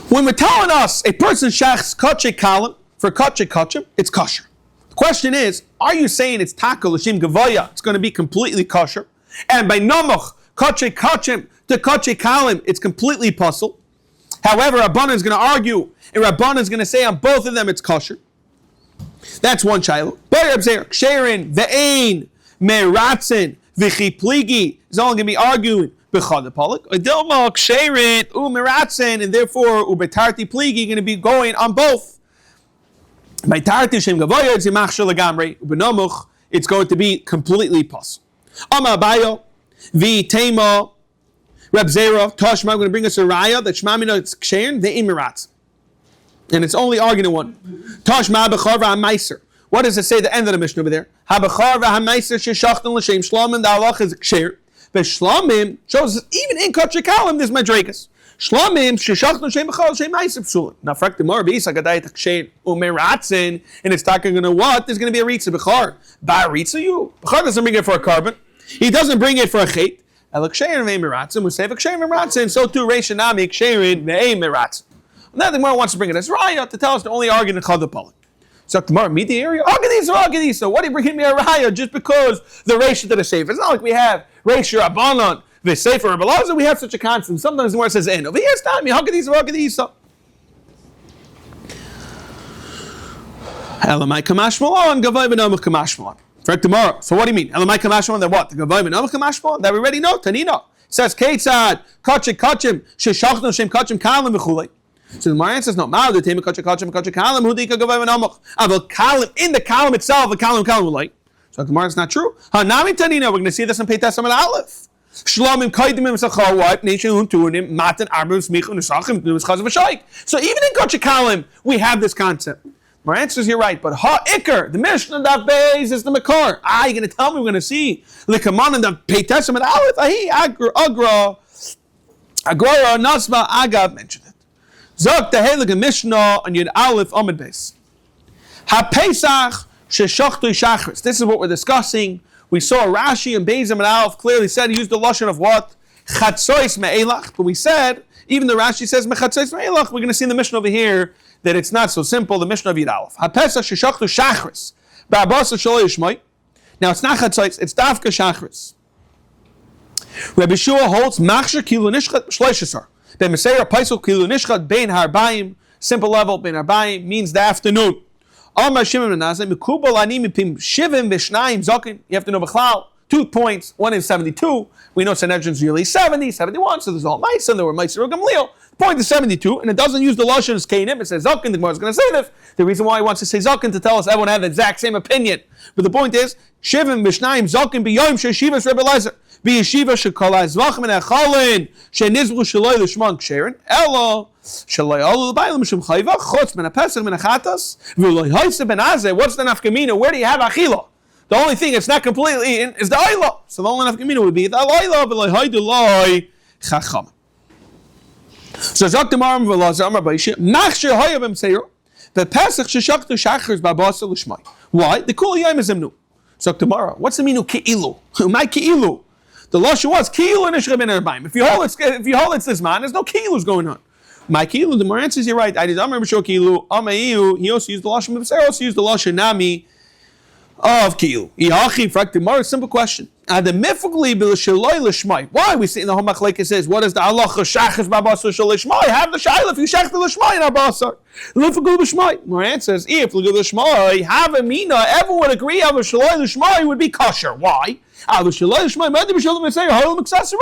when we're telling us a person shachs kachim kalim for kachim kachim, it's kosher. The question is, are you saying it's taka l'shem Gavaya, it's going to be completely kosher, and by Namuch, kachim kachim to kachim kalim, it's completely puzzle? However, Rabbanan is going to argue, and Rabbanan is going to say on both of them it's kosher. That's one shiloh. But observe, Ksherin, Ve'ein, Meratzin, V'chi Pligi is only going to be arguing B'chad Polik. Dilma, Ksherin, Meratzin, and therefore Ubetarti Pligi going to be going on both. By Tarti Shem Gavoya, it's Yimach Shalagamre, Ubenamuch, it's going to be completely pos. Ama Abayo, V'tema, Reb Zera, Toshma, I'm going to bring us a raya that Shmamina, it's Ksherin, Ve'ein Meratzin. And it's only arguing one. Tashma b'char v'hamaiser. What does it say at the end of the Mishnah over there? Ha-b'char v'hamaiser sheshachtan l'shem shlomim. The halach is ksher. But shlomim shows even in kachim kalim there's madregas. Shlomim sheshachtan l'shem b'char l'shem maiser psulim. Now, frak the more b'isa gadayit ksher umeratzin, and it's talking going to what? There's going to be a ritza b'char. Ba ritza you. B'char doesn't bring it for a carbon. He doesn't bring it for a chet. El ksher v'emeratzin. We say ksher v'emeratzin. So too reishanami ksherin v'emeratzin. Now the Gemara wants to bring it as raya to tell us the only argument in Chad Polik. So the Gemara meet the area. So what are you bringing me a raya just because the ratio to the sefer? It's not like we have ratio abanon the sefer and belaza. We have such a concept. Sometimes the Gemara says en. Over here it's not me. Hagadisa. Elamai kamashmalon gavay v'namach kamashmalon. For tomorrow. So what do you mean? Elamai kamashmalon. That what? The gavay v'namach kamashmalon. That we already know. Tanina it says Keitzad kachim sheshachnu shem kachim kalim v'chulei. So the Gemara says no. Ma'od the kachim kalim hudika gavay v'namach. Aval kalim in the kalim itself. The kalim will like. So the Gemara is not true. Hanami tanina. We're going to see this in Peitas Amud Aleph. Shlomim kaidimim sachar wipe nation huntunim matan arbim smichun nesachim nuschaz v'shaik. So even in kachim kalim we have this concept. My answer is you're right, but ha'ikr, the Mishnah Daf Beis is the Makar. You're going to tell me we're going to see the command in the Peitas Amud Aleph. Agra, Nasba, Agav mentioned it. Zog the Heilige Mishnah on Yud Aleph Amud Beis. Ha-Pesach sheshachtu shachris. This is what we're discussing. We saw Rashi and Beis and Aleph clearly said he used the lashon of what? Chatzois me'elach. But we said, even the Rashi says mechatzois me'elach, we're going to see in the Mishnah over here that it's not so simple, the Mishnah of Yud Aleph. Ha-Pesach sheshachtu shachris. Ba'abasa shaloi yishmai. Now it's not chatzois, it's dafka shachris. Rabbi Yehoshua holds machshir kilu nishchat shleishasar. Ben Meseches paisel kilu nishchat bein harbayim. Simple level, bein harbayim means the afternoon. Amar Shimon ben Nazai mikubal ani mipim shivim v'shnayim zokin. You have to know b'chlal. 2 points. One is 72. We know Sanhedrin's really 70, 71. So there's all mice, and there were mice and Gamliel. The point is 72, and it doesn't use the lashon as kainim. It says zokin. The Gemara is going to say this. The reason why he wants to say zokin to tell us everyone had the exact same opinion. But the point is shivim v'shnayim zokin b'yoyim she'shivas Rebbe Eliezer. B'yeshiva she'kolai Zevachim and echalin she'nizru shaloi l'shman ksherin elo shaloi olu l'bayim l'mishum chayva chutz min ha'pesach min ha'chatas v'loi hoyse ben azeh. What's the nafkamina? Where do you have achila? The only thing it's not completely eaten is the oila. So the only nafkamina would be the oila v'loi hoydu loi chacham. So Zok Demar v'Elazar Amar B'Yishia Machshir Hoya B'Mseir the Pesach Sheshachtu Shachris B'Abasa L'Shmai. Why? The Kul Yom is Zimnu. Zok Demar. What's the meaning of Ki'ilu? My Ki'ilu. The lashon was Ki'ilu and Ishra Ben Arbaim. If you hold it's this man, there's no Ki'ilus going on. My Ki'ilu. The more answers you're right. I did Amar B'Shor Ki'ilu. Amaiyu. He also used the lashon B'Mseir. Also used the lashon Nami of Ki'ilu. Ihachi Frak Demar. Simple question. Why we see in the Homach like it says, what is the Allah Shachas Babasar Shalishmai? Have the Shaila if you shech the Lishmai in our Basar. Lifagul Lishmai. More answers, if Lugul Lishmai, have a Mina, everyone would agree Al Shalai Lishmai would be kosher. Why? Al Shalai Lishmai, Madi B'Shalim would say, Hoil Mixas.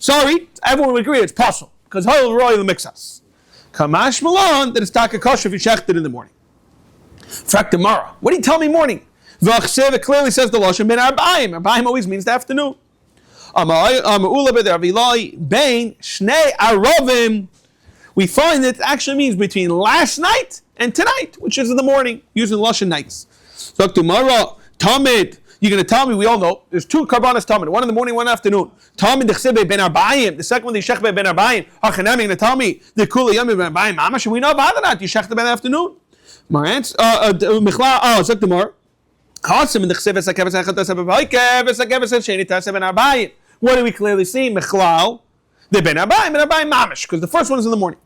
Sorry, everyone would agree it's possible. Because Hoil Royal Mixas. Kamash Malon, that it's Taka kosher if you shecht it in the morning. Frak Demara. What do you tell me morning? It clearly says the lashon ben arbaim. Arbaim always means the afternoon. We find that it actually means between last night and tonight, which is in the morning, using lashon nights. So tomorrow, Tamid, you're going to tell me, we all know, there's 2 karbanas Tamid, one in the morning, one in the afternoon. Tamid dechsebe ben arbaim, the second one, the shechbe ben arbaim. Hachanami, you're going to tell me, the kula yami ben arbaim, mamash, we know about that, you shechbe ben the afternoon. Marantz, Zok Demar. What do we clearly see? Mechlal, the ben arbaim mamish, because the first one is in the morning.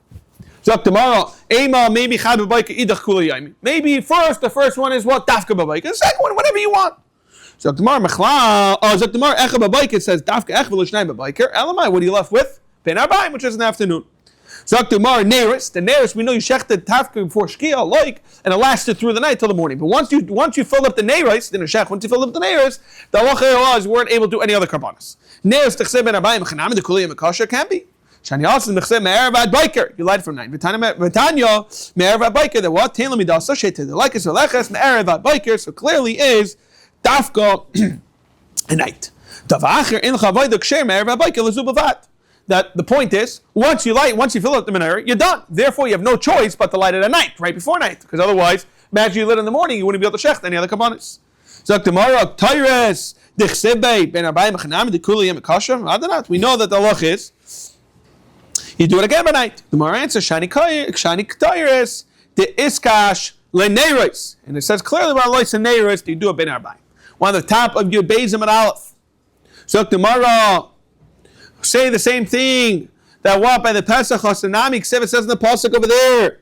Zok tomorrow, maybe chad b'bayka idach kula yayim. Maybe the first one is what dafka b'bayka. The second one, whatever you want. Zok tomorrow, mechlal. Zok tomorrow, echa b'bayka. It says dafka ech v'lishnai b'bayka. Elamai, what are you left with? Ben arbaim, which is in the afternoon. Zok tomorrow, nearest. The nearest, we know you shechted tafka before shkia, and it lasted through the night till the morning. But once you filled up the nearest, then once you filled up the nearest, the halacha is you weren't able to do any other karbanas. Nearest techseh ben arbaim chanami the kuliyah mekasher can be. Shani also mechseh me'erev ad biker. You lied from night. V'tanya me'erev ad biker. The what? Tailor midah associated. The like is v'leches me'erev ad biker. So clearly is dafka a night. Davacher in chavodah ksher me'erev ad biker lezubavat. That the point is, once you fill up the menorah, you're done. Therefore, you have no choice but to light it at night, right before night. Because otherwise, imagine you lit in the morning, you wouldn't be able to shech any other kabbanis. Zok tomorrow, Tyrus, Dichsebe, Ben Arbaim, Chanam, the Kuli, and Kasham. We know that the loch is, you do it again by night. The more answer, Shani Tyrus, the Iskash, Leneiros. And it says clearly about Lois and Neiros, you do a Ben Arbaim. One on the top of your Bezim and Aleph. Zok tomorrow, say the same thing that what by the Pesach Hasanami, except it says in the pasuk over there.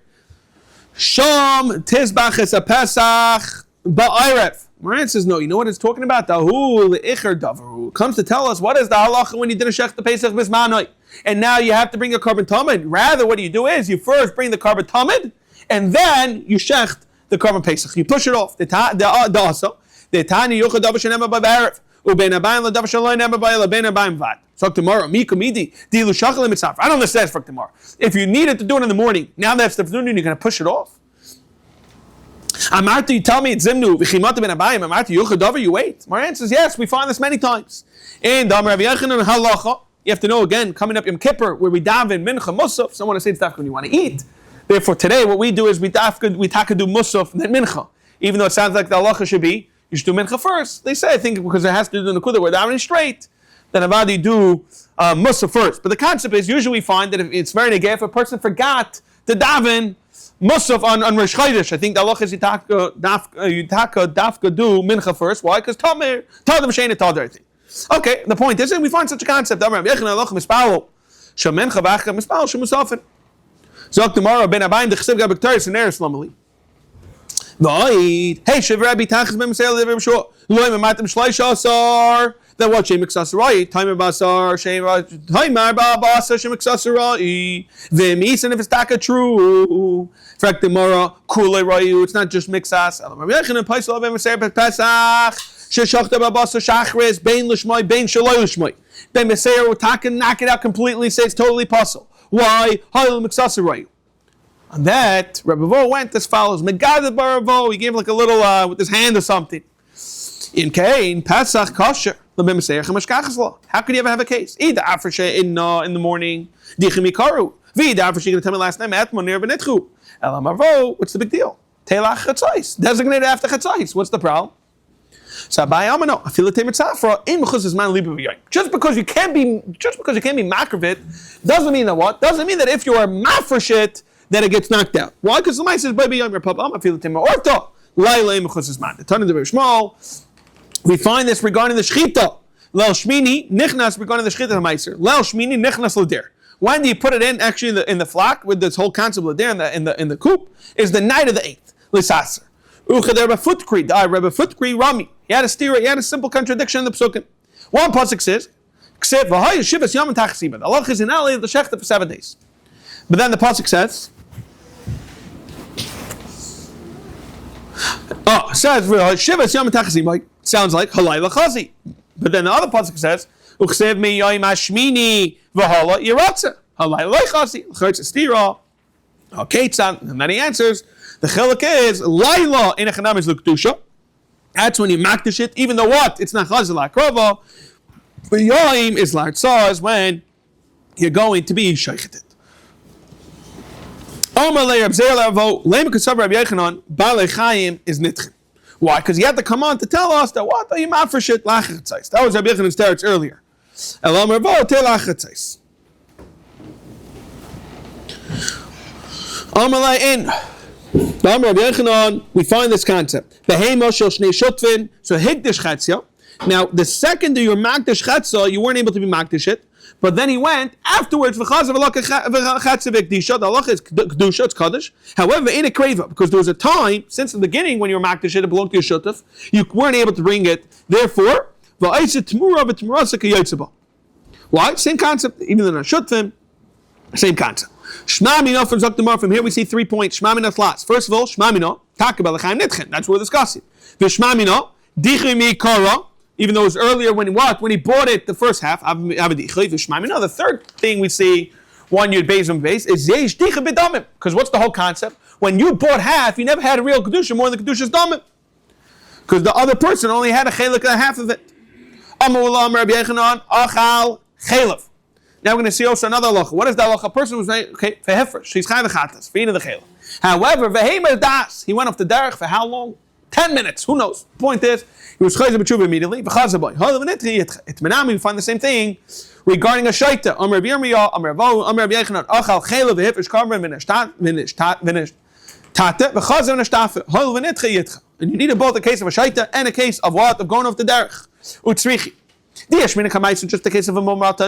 Shom Tizbach is a Pesach Ba'iref. Moran says no. You know what it's talking about? Dahu le'icher davaru comes to tell us what is the halacha when you didn't shech the Pesach bismanoi, and now you have to bring a carbon tamid. Rather, what you do is you first bring the carbon tamid, and then you shecht the carbon Pesach. You push it off. The tani yuchad davash shenema ba'iref. I don't understand for tomorrow. If you needed to do it in the morning, now that's the afternoon, you're going to push it off. Amarti, you tell me it's Zimnu. You wait. My answer is yes, we find this many times. In Rav Yehuda halacha, you have to know again, coming up Yom Kippur, where we daven mincha musaf, someone says dafka when you want to eat. Therefore, today what we do is we taka do musaf and then mincha. Even though it sounds like the halacha should be, you should do mincha first. They say, I think because it has to do the nekuda, we're davening straight. Then avadi do musaf first. But the concept is, usually we find that if it's very negay, if a person forgot to daven Musaf on Rosh Chodesh. I think the halacha is Yitaka Dafka do Mincha first. Why? Because Tadim Scheiner Tadir, I think. Okay, the point is, we find such a concept. Amar Rav Yehuda halacha mispalo shemencha v'achra mispalo shemusafen. Zok tomorrow ben abayim dechsev gabektaris in eres lamali. V'ayid hey shiv Rabbi Tachas ben Mesel Lev Shul loy mematim shleisha asar. Then what? Shem Iksasarai, Timer Basar, Shem Timer Babasa, Shem Iksasarai. V'mis, and if it's taka true, Frak Demora, Kule Rayu, it's not just Mixas. Rabbi Yechon and Paisel of Emeser Pesach, Sheshachta Babasa Shachres, Bain Lishmai, Bain Shaloi Lishmai. Ben Meser will taka knock it out completely, say it's totally puzzle. Why? Hail Mixasarai. On that, Rabbi Vo went as follows: Megad Baravo, he gave like a little with his hand or something. In Kain, Pesach kosher. How could you ever have a case? Either Afrisha in the morning, Dichimi Karu. Vida Afrisha going to tell me last night, Atman near Benitchu. Elamavo, what's the big deal? Telach Chatzais, designated after Chatzais. What's the problem? So Amano, I feel the Timitzafra, in Mechus man Libaviyim. Just because you can't be Makravit, doesn't mean that what? Doesn't mean that if you are Mafreshit, that it gets knocked out. Why? Because the Mai says, Baby Yom, your Papa, I feel the Timah Orta, Laila Mechus man. The Tan of the very small. We find this regarding the Shechita. Leil Shmini, Nichnas regarding the Shechita Meiser. Leil Shmini, Nichnas L'der. When do you put it in, actually, in the flock, with this whole concept of L'der in the coop, is the night of the 8th. L'sasser. Uchader B'futkri, Rebbe Futkri, Rami. He had a simple contradiction in the Psukim. One pasuk says, Ksev v'hay Shivas Yom Tachsiba. The Allah is in Ali of the Shechita for 7 days. But then the pasuk says, Shivas Yom Tachsiba. Sounds like Halay Lachazi. But then the other pasuk says, Uchsev mi yoim hashmini v'hala yiratza. Halay Lachazi. L'chaytz estira. Okay, and then he answers, the chiluk is, Laila in echanam is l'kedusha. That's when you makdish it, even though what? It's not chazal akrova. But yoim is l'artzah, is when you're going to be shaychetet. Omar le'Rab Zeir le'avo, le'im kasav Rabbi Yechanan, Balei Chayim is nitchen. Why? Because he had to come on to tell us that what? Are you mad for shit? That was Rabbi Yechanan's teretz earlier. Elam Ravo te lachatzais. Amalei in. Rabbi Yechanan, we find this concept. Behema shel shnei shutvin. So higdish chatzia. Now, the second that you were magdish chatzah, you weren't able to be magdish it. But then he went afterwards. The halacha is kedusha, it's kaddish. However, in a kreva, because there was a time since the beginning when you were makdish it belonged to your shutaf, you weren't able to bring it. Therefore, why? Same concept, even though not shutfim. Same concept. Shma mina from Zaktamar. From here we see 3 points. Shma mina thlas. First of all, shma mina taka b'lechaim nitchen. That's what we're discussing. V'shma mina dichimi kara. Even though it was earlier when he bought it, the first half, the third thing we see, one yud beis and beis, is yesh dicha b'damim. Because what's the whole concept? When you bought half, you never had a real kedusha more than the kedusha's damim. Because the other person only had a chelik and a half of it. Amar Rabbi Yechanan, achal chelev. Now we're going to see also another halacha. What is that halacha? A person was okay for hefresh. She's chayv v'chatas, for eating the chelev. However, v'hema das, he went off the derech for how long? 10 minutes. Who knows? The point is, he was chayzer b'tshuva immediately. We find the same thing regarding a shaita. Amar Rabbi Yirmiyah, Amar Rabbi Yechanan, achal chelev v'hefresh karban v'nesh tate v'chazer v'neshtafe. Hol v'nitche yitcha. And you need both a case of a shaita and a case of what? Of going off the derech. Utzrichi. Just the case of a moment.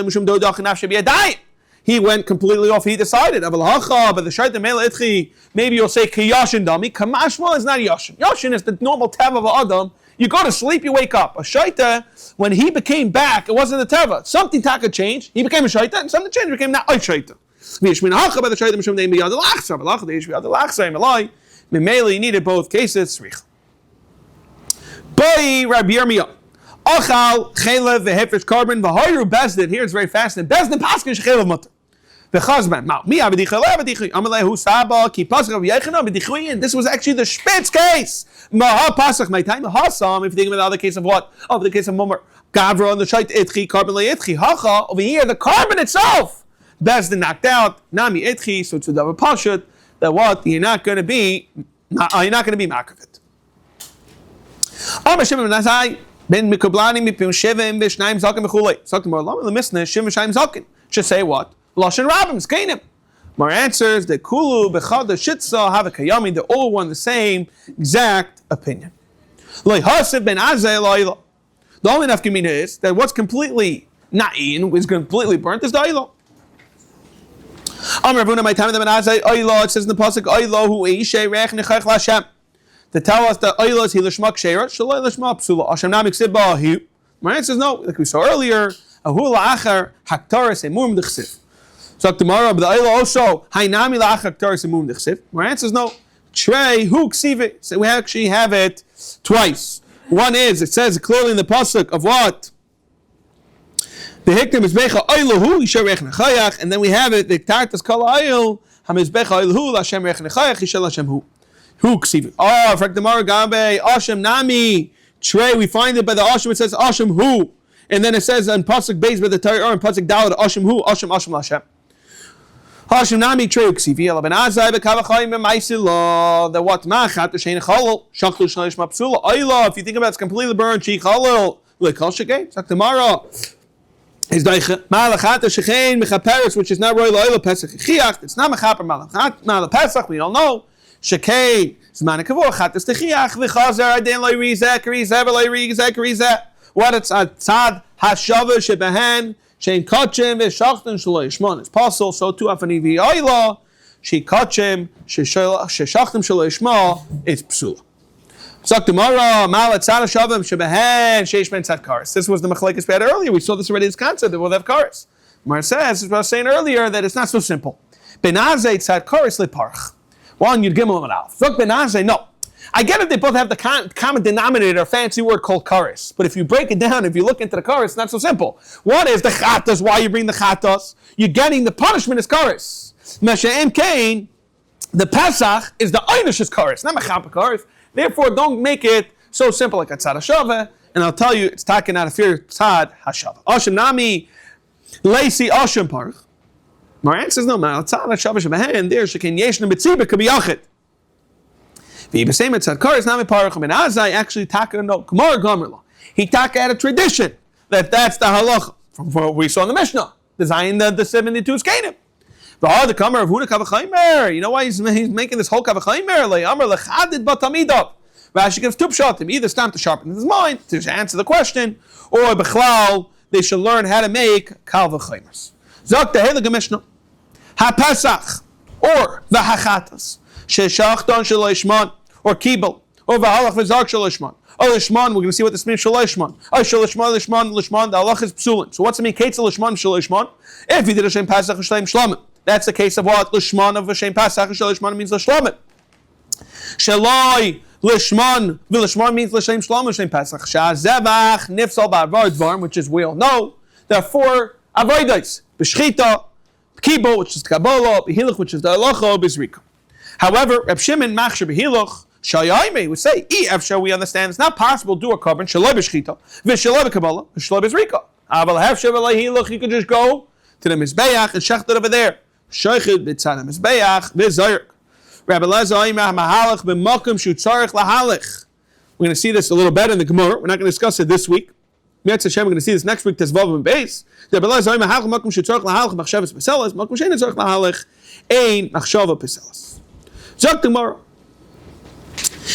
He went completely off. He decided, but the shaita mele itchi. Maybe you'll say kiyashin dami. Kamashmal is not yashin. Yashin is the normal teva of adam. You go to sleep, you wake up. A shaita, when he became back, it wasn't the teva. Something taka changed. He became a shaita, and something changed. Became not a shaita. You needed both cases. Boy, Rabbi Yirmiyah. Achal chelev v'hefresh karban v'hoyru bezdin. Here it's very fascinating. Bezdin paskin shechelev mutter. V'chazman. Mi avedicha le'avedicha. Amalei hu saba ki pasach Rabbi Yechanan v'dichuyin. This was actually the Spitz case. Maha pasach my time. Hasam. If you think of the other case of what? Of the case of Mumar. Gavra on the shait itchi karban le'itchi. Hacha over here the carbon itself. Bezdin knocked out. Nami itchi. So it's a double pashut. That what? You're not going to be makavit. Amar Shimon ben Azai. Ben mikublani mipim shivim v'shnayim zaken b'chulei. Zaken more long. The misnah shivim v'shnayim zaken. Should say what? Lashon rabbim skainim. Mar answers that Kulu Bechad Shitza have a Kayami, they're all one the same exact opinion. The only nafkamina is that what's completely not eaten is completely burnt is the oilo. It says in the pasuk oilo hu eishay reich nechach l'Hashem to tell us that oilo is hilashmak sheira shaloi lashma psula Hashem namik sibah hu. My answer is no, like we saw earlier. Ahu la'achar haktaris emum d'chsiv. So tomorrow, but the oilo also hainami la'achar haktaris emum d'chsiv. My answer is no. Trey hu ksiv. So we actually have it twice. One is, it says clearly in the pasuk of what? The hiktam is becha oilahu yisher reich nechayach, and then we have it the tartas kol oil hamizbecha oilahu l'Hashem reich nechayach yisher l'Hashem hu ksiv. Oh, for the Gemara gabe Hashem nami trey. We find it by the Hashem. It says Hashem hu, and then it says on pasuk beis by the Torah or in pasuk daled Hashem hu Hashem l'Hashem. Hashem nami trey ksiv. Yela ben azay bekavachayim b'maisilo. The what machat the shein chalol shachlu shleish mapsula oila. If you think about it, it's completely burned. She chalol lekol shegay. So tomorrow. Is daiche malachat shechein mechaperes, which is not royal oil pesach chiach. It's not mechaper malachat malapesach. We don't know. Shekein zman kavor chat is chiach v'chazer aden loy rizek rizek loy rizek rizek. What it's a tzad hashava shebehen shein kachem v'shachton shloy shmon. It's possible. So too afani v'oila she kachem sheshachton shloy shmo. It's psula. This was the machlekes we had earlier. We saw this already, this concept that we'll have kares. Mar says, as I was saying earlier, that it's not so simple. Benazeh tzad kares leparch. One, you'd gimel and alf. Look, benazeh, no. I get it, they both have the common denominator, a fancy word called kares. But if you break it down, if you look into the kares, it's not so simple. One is the chatas, why you bring the chatas. You're getting the punishment is kares. Mesha and Cain, the Pesach is the einish is kares, not mechapa kares. Therefore, don't make it so simple like a tzad hashava, and I'll tell you, it's taken out of fear tzad hashava. Oshem nami leisi oshem parch. My answer is no, man. Tzad hashava shebehen there shekin yeshna mitziba could be yachid. V'ibasem tzad kares nami parch. And Azai actually taka no gemara gomerla. He taka at a tradition that's the halacha from what we saw in the Mishnah, designing the 72 skenim. The Kamer of Huda Kavachaimer. You know why he's making this whole Kavachaimer? Like Amr lechadid batamidav. Rashi gives two pshatim. Either stamp to sharpen his mind to answer the question, or bechlal they should learn how to make Kavachaimers. Zok the Heilige Mishnah. Ha-Pesach or the Hachatas sheshachton shaloishman or kibel or v'halach v'zark shaloishman. Oh, Lishman, we're going to see what this means. Shalishman. Oh, Shalishman, Lishman. The halach is psulin. So what's it mean? Ketzel Lishman, Shalishman. If you did a Shem Pasach, Shalem Shlamim. That's the case of what? Lishman of a Shem Pasach, Shalishman means Lishlamim. Shaloi, Lishman, Vilishman means Lishem Shlamim, Shem Pasach. Shazevach, Nifsal, Ba'avar, Dvarm, which is we all know. There are four avodas. B'shchita, Kibo, which is Kabbalah, B'hiluch, which is the halacha, B'zrika. However, Reb Shimon, Machshir, B'hiluch, Shayayme would say, Efshar, we understand it's not possible to do a carbon, Shaloi b'shchita, v'shaloi b'kabbalah, v'shaloi b'zrika. Aval hefshar v'layhiluch, you can just go to the Mizbeach and shecht it over there. Sheichid b'tzad Mizbeach, v'zayrik. Rabbi Lezer Oimah mahalach b'makom shu tzarech lahalech. We're going to see this a little better in the Gemara. We're not going to discuss it this week. Mi'at Hashem, we're going to see this next week, Tezvav and Beis. Rabbi Lezer Oimah mahalach b'makom shu tzarech lahalech, machshavas b'selas, makom shein tzarech lahalech, ein machshava b'selas. Zok the Gemara.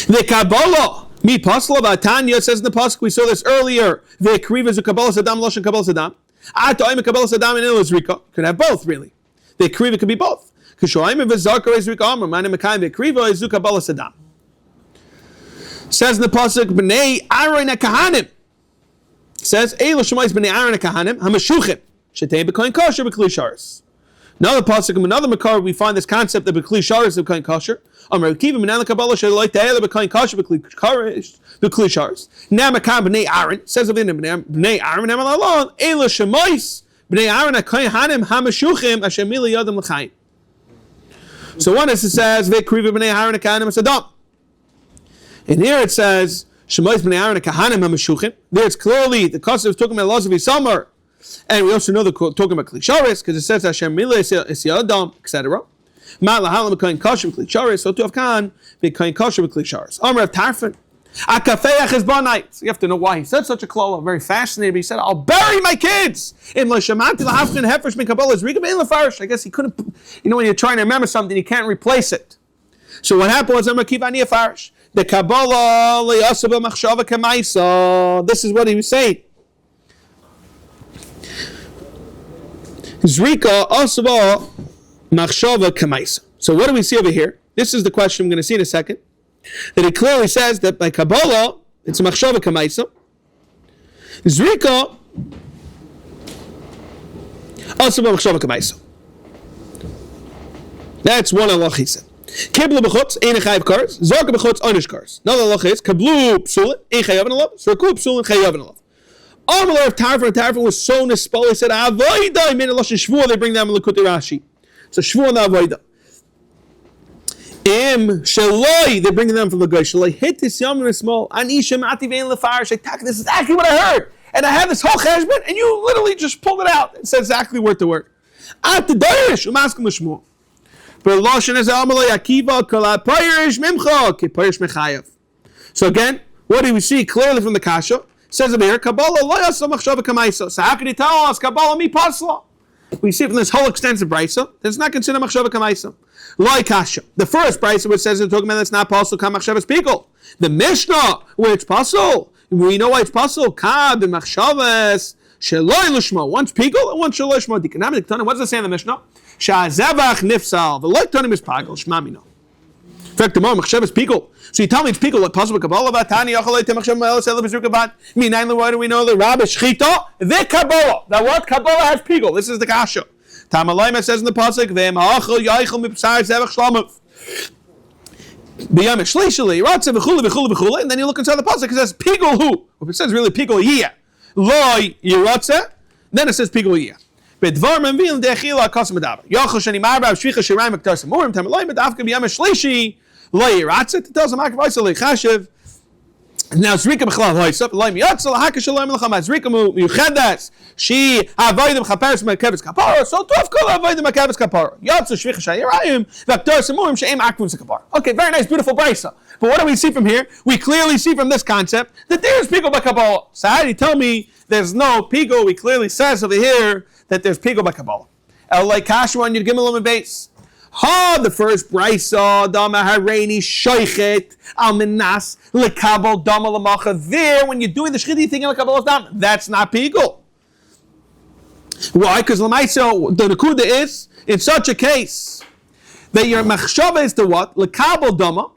The Kabbalah, mi pasla v'atanya, says in the pasuk, we saw this earlier. The kriva zu Kabbalah sadam, loshen Kabbalah sadam. Atoim Kabbalah sadam and ilazrika. Could have both, really. The kriva could be both. Kishoim v'zarka izrika amar, mani mekayim v'kriva is zu Kabbalah sadam. Says in the pasuk, b'nei Aaron kahanim. Says, Eilo shemais b'nei Aaron kahanim, hamashuchim, shetei b'koyin kosher b'kli sharis. Another pasuk, another makar, we find this concept of b'kli sharis of koyin kosher. Amar kiva minan Kabbalah sheloi te'ela b'koyin kosher b'kli sharis. Now makar b'nei Aaron says of b'nei Aaron amal alon Eilo shemais b'nei Aaron kahanim hamashuchim asher mili yodam l'chayim. So one is it says v'kriva b'nei Aaron kahanim asadam. And here it says shemais b'nei Aaron kahanim hamashuchim. There it's clearly the concept is talking about laws of Isamar. And we also know they're talking about Kli Sharis, because it says Hashem Mileh is Yadam, etc. Ma'at lahalam b'koyin kosher b'Kli Sharis, so to have kan b'koyin kosher b'Kli Sharis. Amar of Tarfon, Akafeach is bonite. You have to know why he said such a klala. Very fascinating. He said, I'll bury my kids. I guess he couldn't, when you're trying to remember something, you can't replace it. So what happened was, the Kabbalah, this is what he was saying. Zrika asaba machshava kamaisa. So what do we see over here? This is the question I'm going to see in a second. That it clearly says that by Kabbalah, it's a machshava kamaisa. Zrika asaba machshava kamaisa. That's one halacha he said. Kiblu b'chutz, ein chayav kars. Zorka b'chutz, onish kars. Another halacha is kablu psulin, ein chayav alav. Zorku psulin, chayav alav. Amalei of Tarfon was so nispal. He said, "Avoida." He made a lashon shvua. They bring them in Likutei Rashi. So shvua na avoida. Shaloi. They bring them from the guy. Shaloi hit this yom and small. Anisha mati vein lefarish. This is exactly what I heard, and I have this whole cheshbon, and you literally just pulled it out and said exactly word to word. At the darish umaskim l'shmua. But lashon is Amalei akiva kala payirish mimcha ki payirish mechayev. So again, what do we see clearly from the kasha? Says over here, Kabbalah lo yasa machshava kamaisa. So how can he tell us Kabbalah mi pasla? We see from this whole extensive brisa that it's not considered machshava kamaisa. Lo kasha. The first brisa which says in talking about that's not pasal kam machshavas pickle. The Mishnah which pasal. We know why it's pasal. Kad and machshavas sheloi lishma. One's pickle and one sheloi lishma. Dikanam. What does it say in the Mishnah? Sha'azevach nifsal. The loy tonim is pagel shmamino. In fact, the more machshavas pickle. So you tell me it's pickle like possible Kabbalah vatani yachalei temachshav ma'el selav bezrukabat. Minayin why do we know the Rabbi Shchita the Kabbalah? That what Kabbalah has pickle. This is the kasha. Tamalayma says in the pasuk ve'ma'achal yaichel mipsar zevach shlamov. B'yam shlishali ratze v'chule v'chule v'chule. And then you look inside the pasuk. It says pickle who? If it says really pickle yia loy yiratze, then it says pickle yia. Bedvar menvil de'achila kasam adaber. Yachal shani marba shvicha shirayim aktar samurim. Tamalayma dafka b'yam shlishi. Lo yiratzet. It tells him hakavaysa leichashiv. Now Zrika b'chlav hoysap. Lo yiratzet lahakash lo yimlacham. Zrika muyuchedas. She avoidem chaperes mekaves kapara. So tof kol avoidem mekaves kapara. Yatzu shvicha shayirayim v'aktar samurim she'em akvum zekapara. Okay, very nice, beautiful brisa. But what do we see from here? We clearly see from this concept that there is pigo b'Kabbalah. So how do you tell me there's no pigo? We clearly says over here that there's pigo b'Kabbalah. El leikashu on Yud Gimel Amud Beis. Ha, the first brisa, dama hareini shoichet al minas lekabel dama lamacha. There, when you're doing the shchiti thing in lekabel dam, that's not pigo. Why? Because lamaisa, the nekuda is in such a case that your machshava is to what lekabel dama,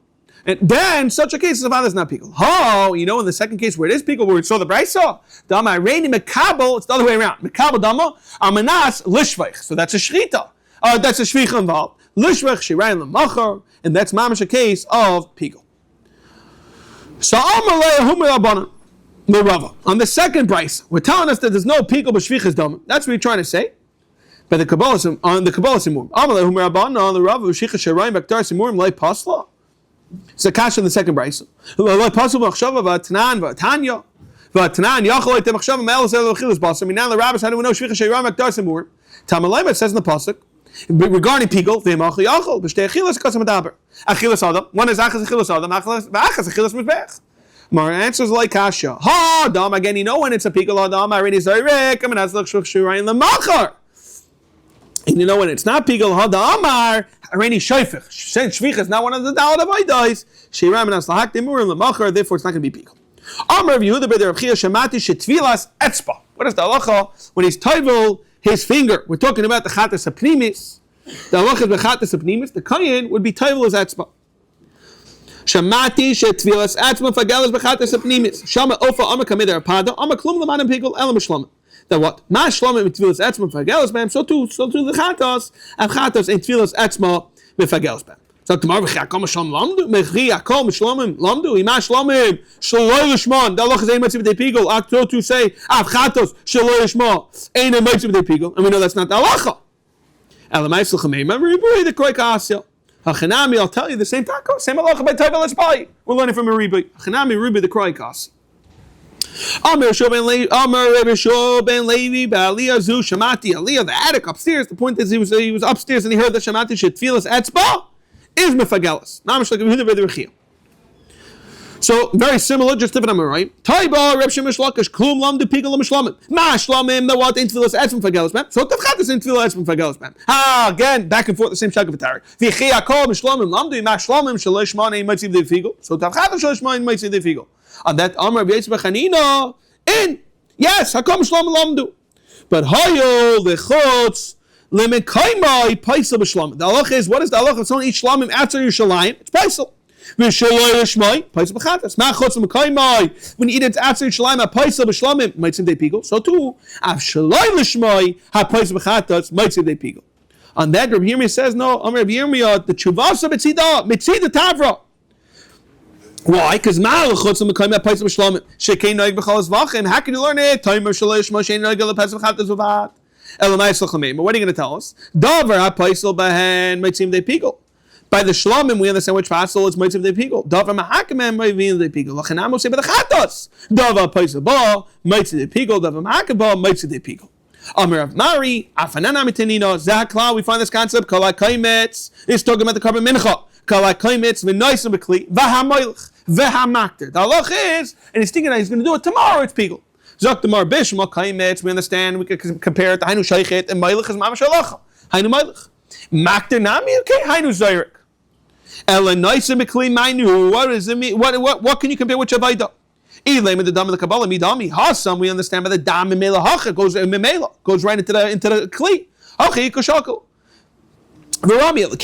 and then such a case is about it's not pigo. Ha, in the second case where it is pigo, where we saw the brisa, dama hareini mekabel, it's the other way around. Mekabel dama al minas lishveich. So that's a shchita. That's a shvicha involved. Lishvech shirayin lemachar, and that's mamash a case of pigo. So on the second price, we're telling us that there's no pigo b'shvichas dam. That's what we're trying to say. But the Kabbalah on the Kabbalah simurim. Amalei humer rabbanon on the Rav Shvicha shirayin baktar simurim lei pasla. It's a kasha in the second price. Lei pasla b'achshava v'atanan v'atanya v'atanan yachol ite machshava me'el zeh l'chilas basar. Minan the rabbis how do we know shvicha shirayin baktar simurim? Tamalayma says in the pasuk. Regarding pickle, one is achas achilas adam, achas achilas mizbech. Mar answers like kasha. Ha, dam again. When it's a pickle adam, already zarek. When it's not pickle, ha damar already shoifich. Shvich is not one of the dalad avodas. Shiram and aslahak demurim lemacher. Therefore, it's not going to be pickle. Rav Yehuda Rav Shemati shetvilas etzba. What is the halacha when he's toivel his finger? We're talking about the chatas apnimis. The halacha is the chatas apnimis. The kayin would be toivel his etzba. Shamati shetvilas etzba fagelas bechatas apnimis. Shama ofa ama kameder apada ama klum lemanim pickle elam shlamim. That what? Ma shlamim mitvilas etzba fagelas bam. So too the chatas and chatas in tvilas etzba befagelas bam. So tomorrow v'chiakol mishlam lamdu, v'chiakol mishlamim lamdu, ima shlamim shaloi lishman. The halacha is ein mitzvah b'dei pigul. Akto to say avchatos shaloi lishman ein a mitzvah b'dei pigul, and we know that's not the halacha. Elamaisel chameim ribui the kroik asya. Hachanami, I'll tell you the same taco, same halacha by Taiva L'Spai. We're learning from a ribui. Hachanami ribui the kroik asya. Amar Shul ben Levi ba'aliyah zu shamati aliyah the attic upstairs. The point is he was upstairs and he heard the shamati shetfilas etzba. Is mefagelas. Namish like Yehuda Rechia. So very similar, just different number, right? Taiba, Reb Shimon Shlokish, Klum Lam de Pigel Mishlamim. Ma Shlamim, the what Intfilas Etzim Fagelos Mem. So Tavchat is Intfilas Etzim Fagelos Mem. Again, back and forth the same shak of Atari. Vichi Akol Mishlamim Lamdu, Ma Shlamim Shalish Mani might see the Figel. So Tavchat Shalish Mani might see the Figel. On that Amar B'Yetz Bechanina in yes, Hakol Mishlamim Lamdu. But Hayol the Chutz Limit Kaimai Paisel B'Shlamim. The halacha is what is the halacha? If someone eats Shlamim after Yerushalayim, it's Paisel. When you eat it after Yerushalayim, Paisel b'Shlamim might seem they pigel. So too, Av Shaloi l'Shmoi ha Paisel b'Chatas might seem they pigel. On that, Rav Yirmiyah says no. Amar Rav Yirmiyah the Chuvasa mitzida tavra. Why? Because Ma'al Chutz l'Mekayim ha Paisel b'Shlamim shekein noig b'chol Zevachim. How can you learn it? Time of Shaloi l'Shmoi shein noig l'Paisel b'Chatas v'vat. Elamai Tzlachamim. What are you going to tell us? Davar ha Paisel b'hen might seem they pigel. By the Shlamim, we understand which Paisel is Mitzvah de Pigel. Davar Mahakam might be de Pigel. Lachanam will say by the Chatos. Davar Paisel Ba Mitzvah de Pigel. Davar Mahakam Ba Mitzvah de Pigel. Amir of Mari Afanana Mitanino Zakla. We find this concept. Kalai Kaimetz is talking about the carbon mincha. Kalai Kaimetz v'noisem b'kli v'hamoilch v'hamakter. The halach is, and he's thinking that he's going to do it tomorrow. It's Pigel. Zok Demar Bishma Kaimetz. We understand. We can compare it to Hainu Shaykhet and Meilach is Mamash Halacha. Hainu Meilach. Makter Nami. Okay. Hainu Zayrik. What does it mean? What can you compare with Shavayda? Hasam, we understand by the dam memela hacha goes right into the kli. Okay, koshako.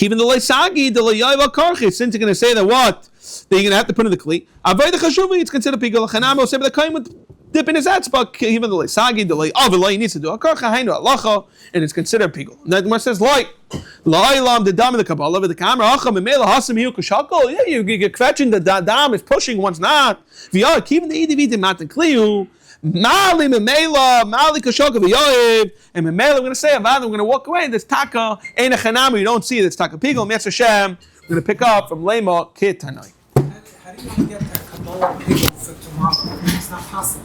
Even the leisagi, the leyaila karchi. Since you're going to say that what that you're going to have to put in the kli, avoid chashuvi. It's considered pigul. Chanamo say the kain with dip in his atzbak. Even the leisagi, the leyaila needs to do a karcha hainu alacha, and it's considered pigul. That one says like. La'olam the dam in the Kabbalah with the camera. Acham memela hasam hiu kashakol. Yeah, you're kvetching the dam is pushing, one's not. V'yah keeping the edividim matan kliu. Mali memela mali kashakol v'yahiv. And memela we're going to say avad. We're going to walk away. There's taka ein a chanami. You don't see it. It's taka pigel. Meseches Hashem. We're going to pick up from Lema Kit Tanai. How do you want to get that Kabbalah pigel for tomorrow? It's not possible.